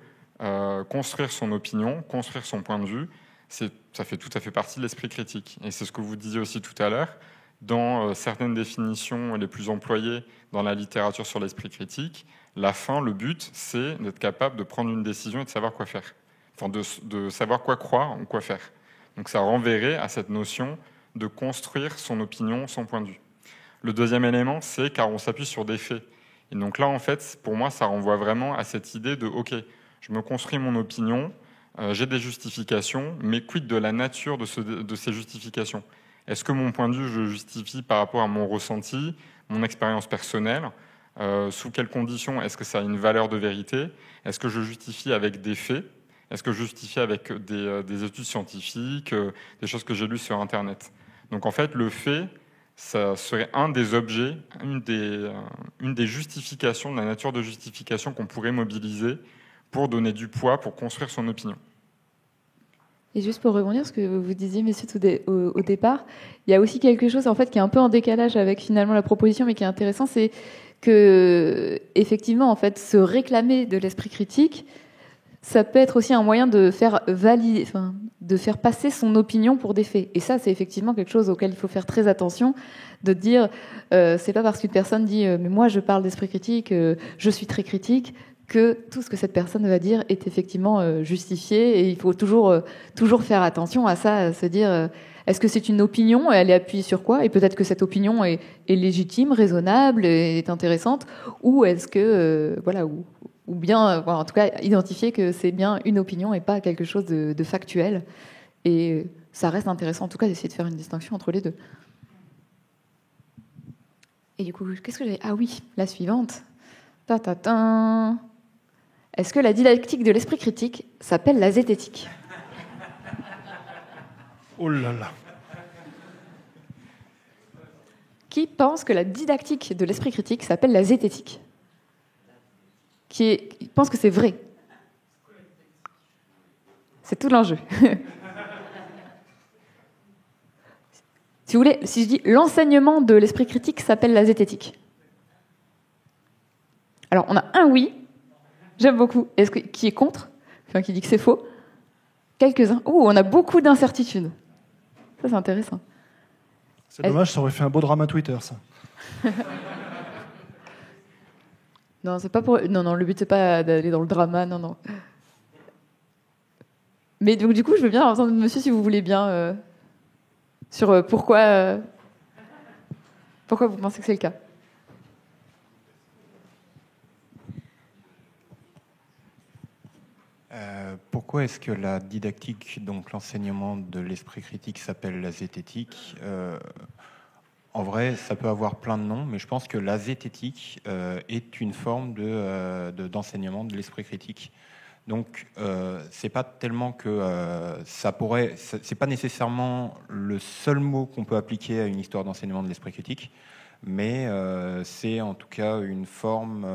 construire son opinion, construire son point de vue, ça fait tout à fait partie de l'esprit critique. Et c'est ce que vous disiez aussi tout à l'heure. Dans certaines définitions les plus employées dans la littérature sur l'esprit critique, la fin, le but, c'est d'être capable de prendre une décision et de savoir quoi faire. Enfin, de savoir quoi croire ou quoi faire. Donc ça renverrait à cette notion de construire son opinion, son point de vue. Le deuxième élément, c'est car on s'appuie sur des faits. Et donc là, en fait, pour moi, ça renvoie vraiment à cette idée de « Ok, je me construis mon opinion, j'ai des justifications, mais quid de la nature de ces justifications ? Est-ce que mon point de vue, je le justifie par rapport à mon ressenti, mon expérience personnelle ? Sous quelles conditions est-ce que ça a une valeur de vérité ? Est-ce que je justifie avec des faits ? Est-ce que je justifie avec des études scientifiques, des choses que j'ai lues sur Internet ? Donc en fait, le fait, ça serait un des objets, une des justifications, de la nature de justification qu'on pourrait mobiliser pour donner du poids, pour construire son opinion. Et juste pour rebondir sur ce que vous disiez, messieurs, au départ, il y a aussi quelque chose en fait qui est un peu en décalage avec finalement la proposition, mais qui est intéressant, c'est que effectivement, en fait, se réclamer de l'esprit critique, ça peut être aussi un moyen de faire valider, de faire passer son opinion pour des faits. Et ça, c'est effectivement quelque chose auquel il faut faire très attention, de dire, c'est pas parce qu'une personne dit, mais moi je parle d'esprit critique, je suis très critique, que tout ce que cette personne va dire est effectivement justifié. Et il faut toujours faire attention à ça, à se dire, est-ce que c'est une opinion, elle est appuyée sur quoi ? Et peut-être que cette opinion est légitime, raisonnable, est intéressante, ou est-ce que, ou bien, en tout cas, identifier que c'est bien une opinion et pas quelque chose de factuel. Et ça reste intéressant, en tout cas, d'essayer de faire une distinction entre les deux. Et du coup, qu'est-ce que j'ai ? Ah oui, la suivante. Ta-ta-ta. Est-ce que la didactique de l'esprit critique s'appelle la zététique ? Oh là là. Qui pense que la didactique de l'esprit critique s'appelle la zététique? Qui pense que c'est vrai? C'est tout l'enjeu. Si vous voulez, si je dis l'enseignement de l'esprit critique s'appelle la zététique. Alors, on a un oui, j'aime beaucoup. Qui est contre? Enfin, qui dit que c'est faux? Quelques-uns. Oh, on a beaucoup d'incertitudes. Ça, c'est intéressant. C'est dommage, ça aurait fait un beau drama Twitter, ça. Non, c'est pas pour. Non, le but c'est pas d'aller dans le drama, non. Mais donc du coup, je veux bien entendre monsieur si vous voulez bien sur pourquoi vous pensez que c'est le cas. Pourquoi est-ce que la didactique, donc l'enseignement de l'esprit critique, s'appelle la zététique? En vrai, ça peut avoir plein de noms, mais je pense que la zététique est une forme d'enseignement de l'esprit critique. Donc, c'est pas tellement que c'est pas nécessairement le seul mot qu'on peut appliquer à une histoire d'enseignement de l'esprit critique, mais c'est en tout cas une forme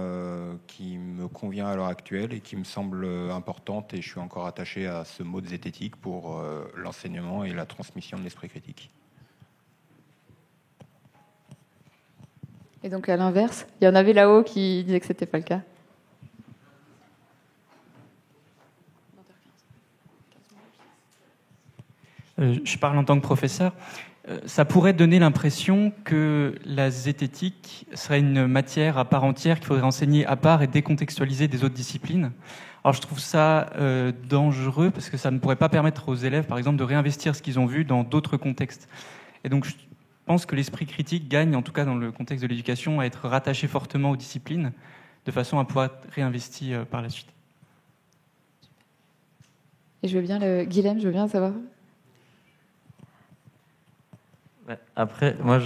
qui me convient à l'heure actuelle et qui me semble importante, et je suis encore attaché à ce mot de zététique pour l'enseignement et la transmission de l'esprit critique. Et donc à l'inverse, il y en avait là-haut qui disaient que c'était pas le cas. Je parle en tant que professeur. Ça pourrait donner l'impression que la zététique serait une matière à part entière qu'il faudrait enseigner à part et décontextualiser des autres disciplines. Alors je trouve ça dangereux parce que ça ne pourrait pas permettre aux élèves, par exemple, de réinvestir ce qu'ils ont vu dans d'autres contextes. Et donc je pense que l'esprit critique gagne, en tout cas dans le contexte de l'éducation, à être rattaché fortement aux disciplines, de façon à pouvoir être réinvesti par la suite. Et je veux bien, Guilhem, je veux bien savoir. Après, moi,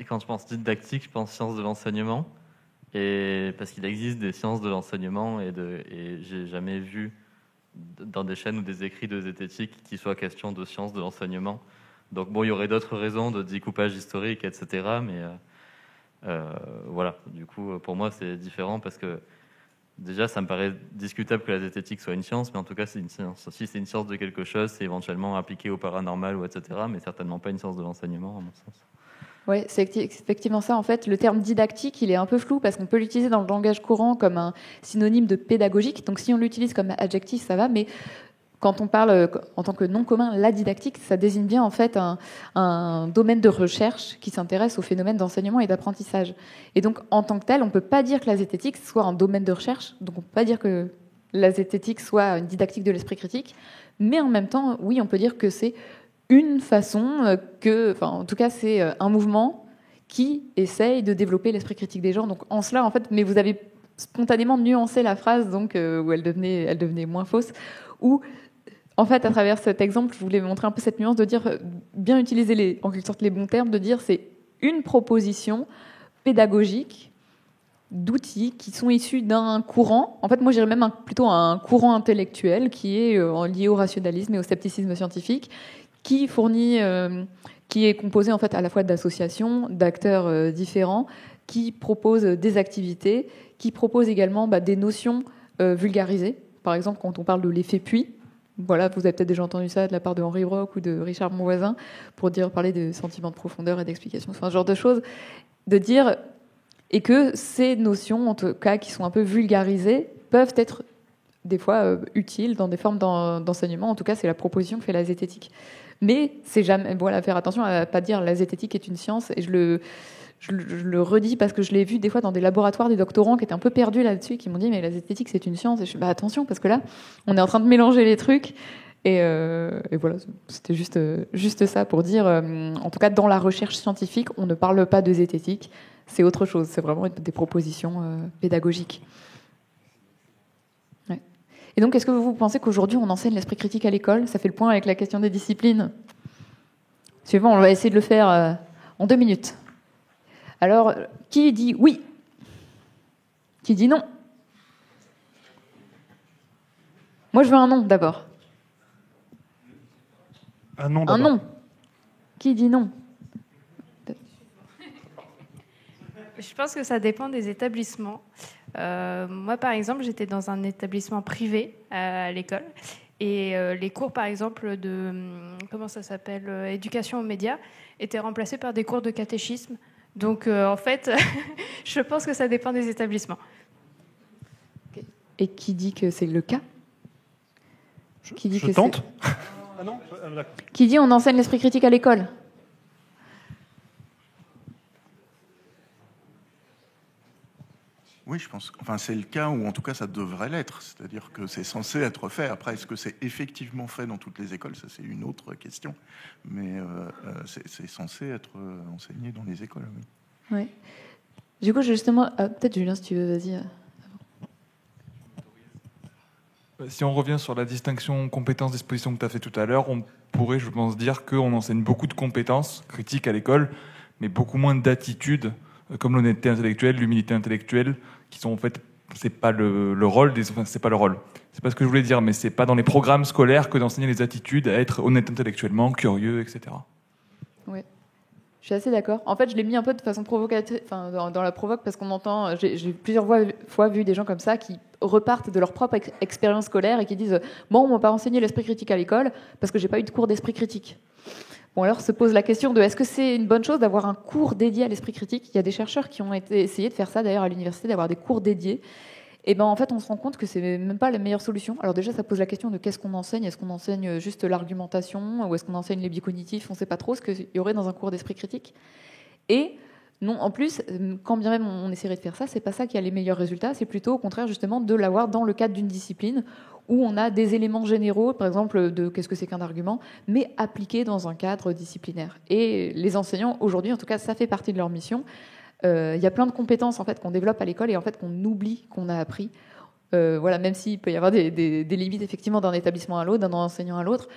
quand je pense didactique, je pense sciences de l'enseignement, et parce qu'il existe des sciences de l'enseignement, et j'ai jamais vu dans des chaînes ou des écrits de zététique qu'il soit question de sciences de l'enseignement. Donc bon, il y aurait d'autres raisons de découpage historique, etc. Mais voilà, du coup, pour moi, c'est différent parce que déjà, ça me paraît discutable que la zététique soit une science, mais en tout cas, c'est une science. Si c'est une science de quelque chose, c'est éventuellement appliqué au paranormal ou etc. Mais certainement pas une science de l'enseignement, à mon sens. Oui, c'est effectivement ça. En fait, le terme didactique, il est un peu flou parce qu'on peut l'utiliser dans le langage courant comme un synonyme de pédagogique. Donc, si on l'utilise comme adjectif, ça va. Mais quand on parle en tant que nom commun, la didactique, ça désigne bien en fait un domaine de recherche qui s'intéresse aux phénomènes d'enseignement et d'apprentissage. Et donc, en tant que tel, on ne peut pas dire que la zététique soit un domaine de recherche. Donc, on ne peut pas dire que la zététique soit une didactique de l'esprit critique. Mais en même temps, oui, on peut dire que c'est une façon en tout cas, c'est un mouvement qui essaye de développer l'esprit critique des gens. Donc, en cela, en fait, mais vous avez spontanément nuancé la phrase, donc où elle devenait moins fausse, où en fait, à travers cet exemple, je voulais montrer un peu cette nuance de dire, bien utiliser en quelque sorte les bons termes, de dire c'est une proposition pédagogique d'outils qui sont issus d'un courant. En fait, moi, j'irais même plutôt un courant intellectuel qui est lié au rationalisme et au scepticisme scientifique, qui est composé en fait à la fois d'associations, d'acteurs différents, qui proposent des activités, qui proposent également des notions vulgarisées. Par exemple, quand on parle de l'effet puits. Voilà, vous avez peut-être déjà entendu ça de la part de Henri Brock ou de Richard Monvoisin pour parler de sentiments de profondeur et d'explication, enfin, ce genre de choses, de dire, et que ces notions, en tout cas, qui sont un peu vulgarisées, peuvent être des fois utiles dans des formes d'enseignement. En tout cas, c'est la proposition que fait la zététique. Mais c'est jamais, voilà, faire attention à ne pas dire la zététique est une science, et je le redis parce que je l'ai vu des fois dans des laboratoires, des doctorants qui étaient un peu perdus là-dessus, qui m'ont dit mais la zététique c'est une science. Et je suis attention parce que là on est en train de mélanger les trucs. Et voilà, c'était juste ça pour dire, en tout cas dans la recherche scientifique, on ne parle pas de zététique, c'est autre chose, c'est vraiment des propositions pédagogiques. Ouais. Et donc est-ce que vous pensez qu'aujourd'hui on enseigne l'esprit critique à l'école? Ça fait le point avec la question des disciplines. Suivant, on va essayer de le faire en 2 minutes. Alors, qui dit oui? Qui dit non? Moi, je veux un non, d'abord. Un non, d'abord. Un non. Qui dit non? Je pense que ça dépend des établissements. Moi, par exemple, j'étais dans un établissement privé à l'école. Et les cours, par exemple, de, comment ça s'appelle, éducation aux médias, étaient remplacés par des cours de catéchisme. Donc, en fait, je pense que ça dépend des établissements. Et qui dit que c'est le cas? Qui dit Je que tente. Ah non, d'accord. Qui dit on enseigne l'esprit critique à l'école? Oui, je pense. Enfin, c'est le cas où, en tout cas, ça devrait l'être. C'est-à-dire que c'est censé être fait. Après, est-ce que c'est effectivement fait dans toutes les écoles? Ça, c'est une autre question. Mais c'est censé être enseigné dans les écoles. Oui. Ouais. Du coup, justement, peut-être Julien, si tu veux, vas-y. Si on revient sur la distinction compétences-dispositions que tu as fait tout à l'heure, on pourrait, je pense, dire qu'on enseigne beaucoup de compétences critiques à l'école, mais beaucoup moins d'attitudes, comme l'honnêteté intellectuelle, l'humilité intellectuelle, qui sont en fait, c'est pas le rôle des, enfin, c'est pas le rôle. C'est pas ce que je voulais dire, mais c'est pas dans les programmes scolaires que d'enseigner les attitudes à être honnête intellectuellement, curieux, etc. Oui. Je suis assez d'accord. En fait, je l'ai mis un peu de façon provocatrice, enfin, dans la provoque, parce qu'on entend, j'ai plusieurs fois vu des gens comme ça qui repartent de leur propre expérience scolaire et qui disent « Bon, on m'a pas enseigné l'esprit critique à l'école parce que j'ai pas eu de cours d'esprit critique. » Bon, alors se pose la question de est-ce que c'est une bonne chose d'avoir un cours dédié à l'esprit critique? Il y a des chercheurs qui ont essayé de faire ça, d'ailleurs, à l'université, d'avoir des cours dédiés. Et ben en fait, on se rend compte que c'est même pas la meilleure solution. Alors déjà, ça pose la question de qu'est-ce qu'on enseigne. Est-ce qu'on enseigne juste l'argumentation ou est-ce qu'on enseigne les biais cognitifs? On ne sait pas trop ce qu'il y aurait dans un cours d'esprit critique. Et non, en plus, quand bien même on essaierait de faire ça, c'est pas ça qui a les meilleurs résultats. C'est plutôt au contraire justement de l'avoir dans le cadre d'une discipline où on a des éléments généraux, par exemple de qu'est-ce que c'est qu'un argument, mais appliqués dans un cadre disciplinaire. Et les enseignants aujourd'hui, en tout cas, ça fait partie de leur mission. Il y a plein de compétences en fait qu'on développe à l'école et en fait qu'on oublie qu'on a appris. Voilà, même s'il peut y avoir des limites effectivement d'un établissement à l'autre, d'un enseignant à l'autre,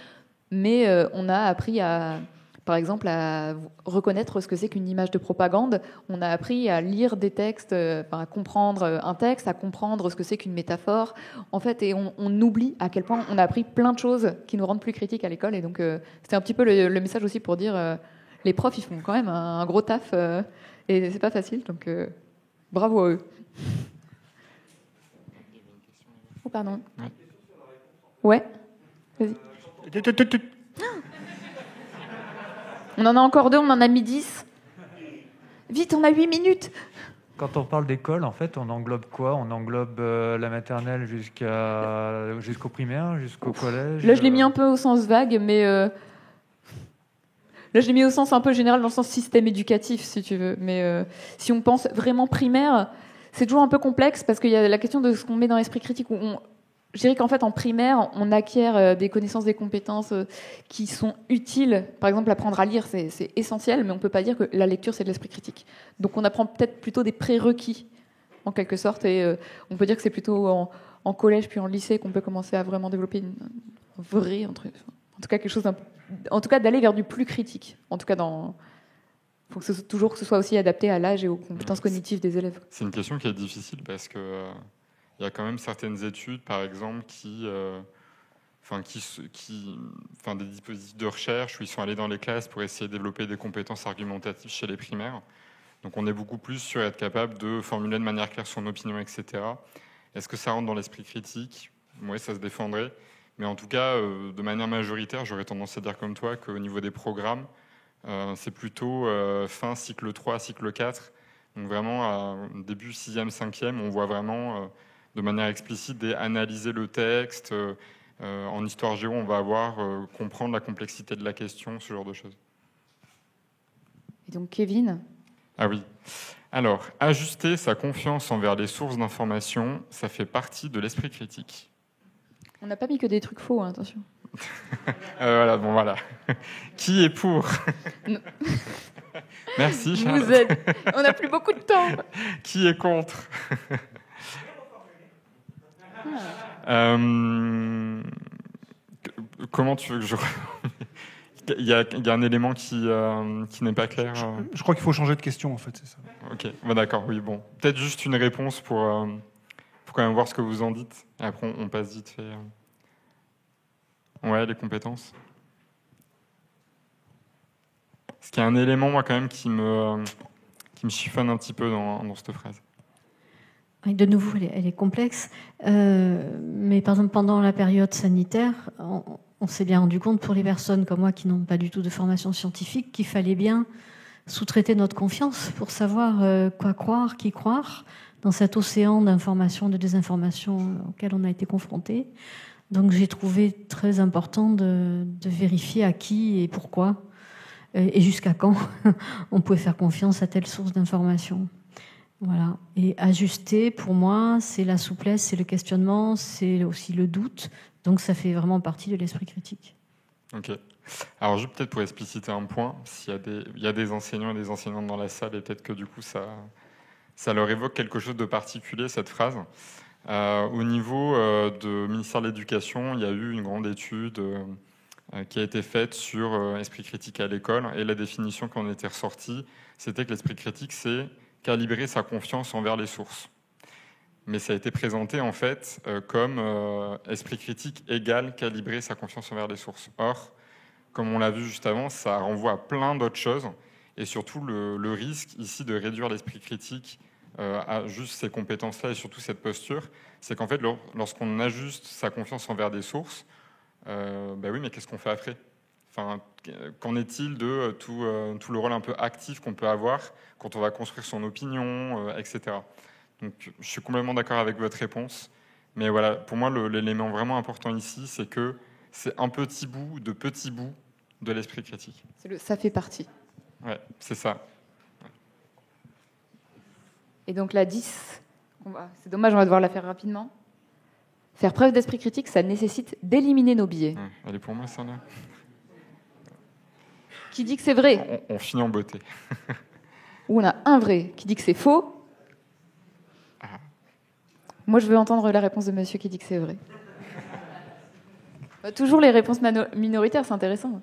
mais on a appris à, par exemple, à reconnaître ce que c'est qu'une image de propagande. On a appris à lire des textes, à comprendre un texte, à comprendre ce que c'est qu'une métaphore. En fait, et on oublie à quel point on a appris plein de choses qui nous rendent plus critiques à l'école. Et donc, c'était un petit peu le message aussi pour dire les profs, ils font quand même un gros taf. Et c'est pas facile, donc bravo à eux. Oh, pardon. Ouais. Vas-y. On en a encore 2, on en a mis 10. Vite, on a 8 minutes. Quand on parle d'école, en fait, on englobe quoi? On englobe la maternelle jusqu'au primaire, jusqu'au collège? Là, je l'ai mis un peu au sens vague, mais... Là, je l'ai mis au sens un peu général, dans le sens système éducatif, si tu veux. Mais si on pense vraiment primaire, c'est toujours un peu complexe, parce qu'il y a la question de ce qu'on met dans l'esprit critique. Je dirais qu'en fait, en primaire, on acquiert des connaissances, des compétences qui sont utiles. Par exemple, apprendre à lire, c'est essentiel, mais on ne peut pas dire que la lecture, c'est de l'esprit critique. Donc on apprend peut-être plutôt des prérequis, en quelque sorte, et on peut dire que c'est plutôt en collège puis en lycée qu'on peut commencer à vraiment développer un vrai... En tout cas, quelque chose en tout cas, d'aller vers du plus critique. En tout cas, il faut que ce soit aussi adapté à l'âge et aux compétences cognitives des élèves. C'est une question qui est difficile parce que il y a quand même certaines études, par exemple, des dispositifs de recherche où ils sont allés dans les classes pour essayer de développer des compétences argumentatives chez les primaires. Donc, on est beaucoup plus sur être capable de formuler de manière claire son opinion, etc. Est-ce que ça rentre dans l'esprit critique? Oui, ça se défendrait. Mais en tout cas, de manière majoritaire, j'aurais tendance à dire comme toi qu'au niveau des programmes, c'est plutôt fin cycle 3, cycle 4. Donc vraiment, début 6e, 5e, on voit vraiment de manière explicite analyser le texte. En histoire géo, on va avoir comprendre la complexité de la question, ce genre de choses. Et donc Kevin? Ah oui. Alors, ajuster sa confiance envers les sources d'information, ça fait partie de l'esprit critique. On n'a pas mis que des trucs faux, hein, attention. Voilà, bon voilà. Qui est pour? Merci Charles. Vous êtes... On n'a plus beaucoup de temps. Qui est contre? Comment tu veux que je... Il y a un élément qui n'est pas clair. Je crois qu'il faut changer de question, en fait, c'est ça. Ok, bon, d'accord, oui, bon. Peut-être juste une réponse pour quand même voir ce que vous en dites. Et après, on passe vite fait. Ouais, les compétences. Parce qu'il y a un élément, moi, quand même, qui me me chiffonne un petit peu dans cette phrase. Oui, de nouveau, elle est complexe. Mais par exemple, pendant la période sanitaire, on s'est bien rendu compte pour les personnes comme moi qui n'ont pas du tout de formation scientifique qu'il fallait bien sous-traiter notre confiance pour savoir quoi croire, qui croire dans cet océan d'informations, de désinformations auquel on a été confronté. Donc j'ai trouvé très important de vérifier à qui et pourquoi et jusqu'à quand on pouvait faire confiance à telle source d'information. Voilà. Et ajuster, pour moi, c'est la souplesse, c'est le questionnement, c'est aussi le doute. Donc ça fait vraiment partie de l'esprit critique. Ok. Alors, juste peut-être pour expliciter un point, il y a des enseignants et des enseignantes dans la salle, et peut-être que du coup, ça leur évoque quelque chose de particulier, cette phrase. Au niveau du ministère de l'Éducation, il y a eu une grande étude qui a été faite sur esprit critique à l'école, et la définition qui en était ressortie, c'était que l'esprit critique, c'est calibrer sa confiance envers les sources. Mais ça a été présenté en fait comme esprit critique égale calibrer sa confiance envers les sources. Or, comme on l'a vu juste avant, ça renvoie à plein d'autres choses, et surtout le risque ici de réduire l'esprit critique à juste ces compétences-là et surtout cette posture, c'est qu'en fait, lorsqu'on ajuste sa confiance envers des sources, bah oui, mais qu'est-ce qu'on fait après ? Enfin, qu'en est-il de tout le rôle un peu actif qu'on peut avoir quand on va construire son opinion, etc. Donc, je suis complètement d'accord avec votre réponse. Mais voilà, pour moi, l'élément vraiment important ici, c'est que c'est un petit bout de l'esprit critique. Ça fait partie. Ouais, c'est ça. Et donc la 10, c'est dommage, on va devoir la faire rapidement. Faire preuve d'esprit critique, ça nécessite d'éliminer nos biais. Elle est pour moi, ça, là. Qui dit que c'est vrai ? On finit en beauté. Ou on a un vrai qui dit que c'est faux. Moi, je veux entendre la réponse de monsieur qui dit que c'est vrai. Toujours les réponses minoritaires, c'est intéressant.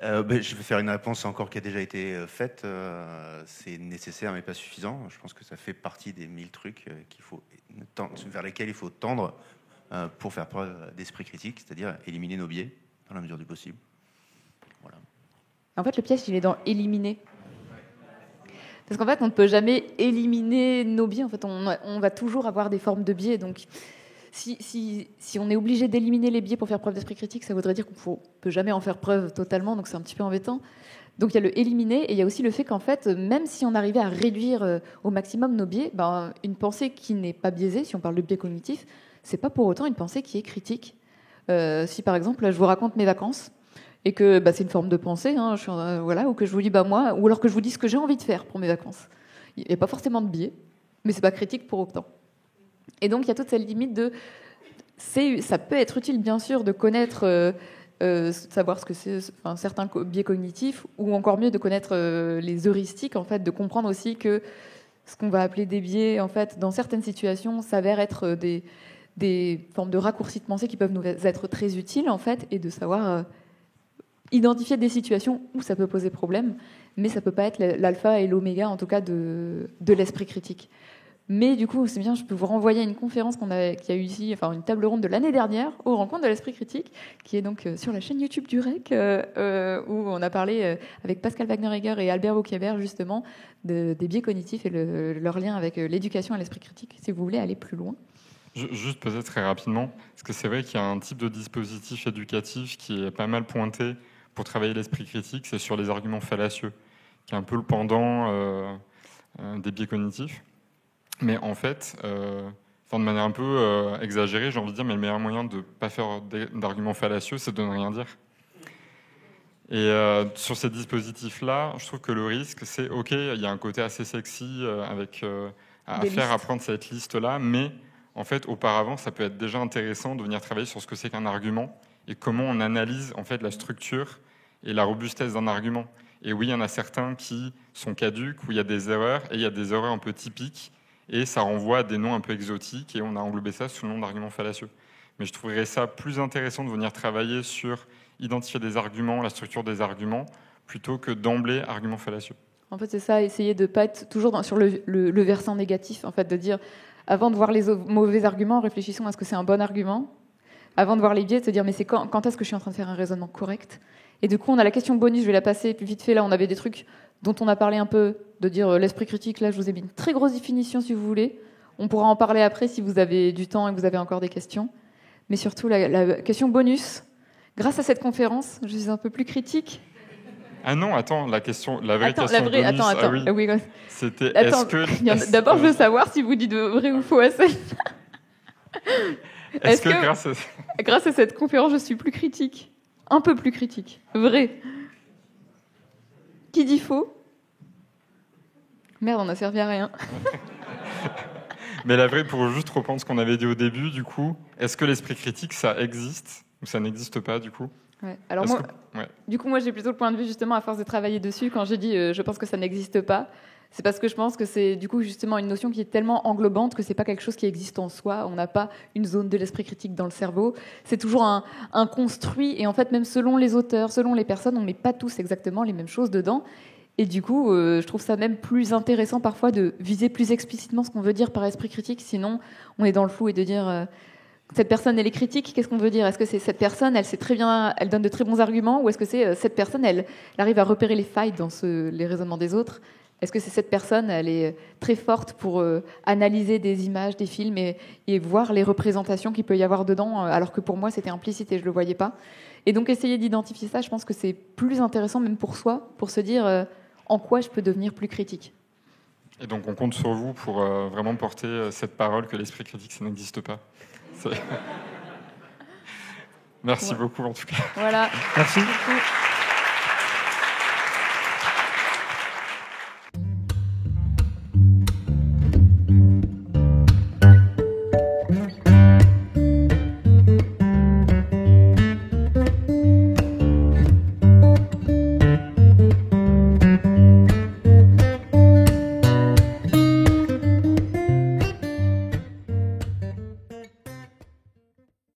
Je vais faire une réponse encore qui a déjà été faite. C'est nécessaire mais pas suffisant. Je pense que ça fait partie des 1000 trucs vers lesquels il faut tendre pour faire preuve d'esprit critique, c'est-à-dire éliminer nos biais dans la mesure du possible. Voilà. En fait, le piège, il est dans éliminer. Parce qu'en fait, on ne peut jamais éliminer nos biais. En fait, on va toujours avoir des formes de biais. Donc, si on est obligé d'éliminer les biais pour faire preuve d'esprit critique, ça voudrait dire qu'on ne peut jamais en faire preuve totalement. Donc, c'est un petit peu embêtant. Donc, il y a le éliminer. Et il y a aussi le fait qu'en fait, même si on arrivait à réduire au maximum nos biais, une pensée qui n'est pas biaisée, si on parle de biais cognitif, c'est pas pour autant une pensée qui est critique. Si, par exemple, je vous raconte mes vacances, et que c'est une forme de pensée, ou que je vous dis moi, ou alors que je vous dis ce que j'ai envie de faire pour mes vacances. Il n'y a pas forcément de biais, mais c'est pas critique pour autant. Et donc il y a toute cette limite de, ça peut être utile bien sûr de connaître, savoir ce que c'est, certains biais cognitifs, ou encore mieux de connaître les heuristiques, en fait, de comprendre aussi que ce qu'on va appeler des biais, en fait, dans certaines situations, s'avère être des formes de raccourcis de pensée qui peuvent nous être très utiles, en fait, et de savoir identifier des situations où ça peut poser problème, mais ça peut pas être l'alpha et l'oméga, en tout cas, de l'esprit critique. Mais du coup, c'est bien, je peux vous renvoyer à une conférence qui a eu ici, une table ronde de l'année dernière, aux rencontres de l'esprit critique, qui est donc sur la chaîne YouTube du REC, où on a parlé avec Pascal Wagner-Egger et Albert Wauquiébert, justement, des biais cognitifs et leur lien avec l'éducation à l'esprit critique, si vous voulez aller plus loin. Juste peut-être très rapidement, parce que c'est vrai qu'il y a un type de dispositif éducatif qui est pas mal pointé pour travailler l'esprit critique, c'est sur les arguments fallacieux, qui est un peu le pendant des biais cognitifs. Mais en fait, de manière un peu exagérée, j'ai envie de dire, mais le meilleur moyen de ne pas faire d'arguments fallacieux, c'est de ne rien dire. Et sur ces dispositifs-là, je trouve que le risque, c'est, OK, il y a un côté assez sexy à faire apprendre cette liste-là, mais en fait, auparavant, ça peut être déjà intéressant de venir travailler sur ce que c'est qu'un argument et comment on analyse en fait la structure et la robustesse d'un argument. Et oui, il y en a certains qui sont caduques, où il y a des erreurs, et il y a des erreurs un peu typiques, et ça renvoie à des noms un peu exotiques, et on a englobé ça sous le nom d'arguments fallacieux. Mais je trouverais ça plus intéressant de venir travailler sur identifier des arguments, la structure des arguments, plutôt que d'emblée arguments fallacieux. En fait, c'est ça, essayer de ne pas être toujours sur le versant négatif, en fait, de dire, avant de voir les mauvais arguments, réfléchissons à ce que c'est un bon argument, avant de voir les biais, de se dire mais c'est quand est-ce que je suis en train de faire un raisonnement correct. Et du coup, on a la question bonus, je vais la passer plus vite fait. Là, on avait des trucs dont on a parlé un peu, de dire l'esprit critique. Là, je vous ai mis une très grosse définition si vous voulez. On pourra en parler après si vous avez du temps et que vous avez encore des questions. Mais surtout, la question bonus. Grâce à cette conférence, je suis un peu plus critique. Ah non, attends, la vraie question bonus. Attends. Ah oui. Oui, C'était attends, d'abord, je veux savoir si vous dites vrai ou faux à ça. Est-ce que grâce à cette conférence, je suis plus critique? Un peu plus critique. Vrai. Qui dit faux? Merde, on n'a servi à rien. Mais la vraie, pour juste reprendre ce qu'on avait dit au début, du coup, est-ce que l'esprit critique, ça existe ou ça n'existe pas, du coup? Ouais. Alors du coup, moi, j'ai plutôt le point de vue, justement, à force de travailler dessus, quand j'ai dit je pense que ça n'existe pas, c'est parce que je pense que c'est, du coup, justement, une notion qui est tellement englobante que c'est pas quelque chose qui existe en soi. On n'a pas une zone de l'esprit critique dans le cerveau. C'est toujours un construit. Et en fait, même selon les auteurs, selon les personnes, on met pas tous exactement les mêmes choses dedans. Et du coup, je trouve ça même plus intéressant parfois de viser plus explicitement ce qu'on veut dire par esprit critique. Sinon, on est dans le flou et de dire cette personne, elle est critique. Qu'est-ce qu'on veut dire? Est-ce que c'est cette personne, elle sait très bien, elle donne de très bons arguments, ou est-ce que c'est cette personne, elle arrive à repérer les failles dans les raisonnements des autres? Est-ce que c'est cette personne, elle est très forte pour analyser des images, des films et voir les représentations qu'il peut y avoir dedans, alors que pour moi, c'était implicite et je ne le voyais pas. Et donc, essayer d'identifier ça, je pense que c'est plus intéressant, même pour soi, pour se dire en quoi je peux devenir plus critique. Et donc, on compte sur vous pour vraiment porter cette parole que l'esprit critique, ça n'existe pas. Merci beaucoup, en tout cas. Voilà. Merci. Merci.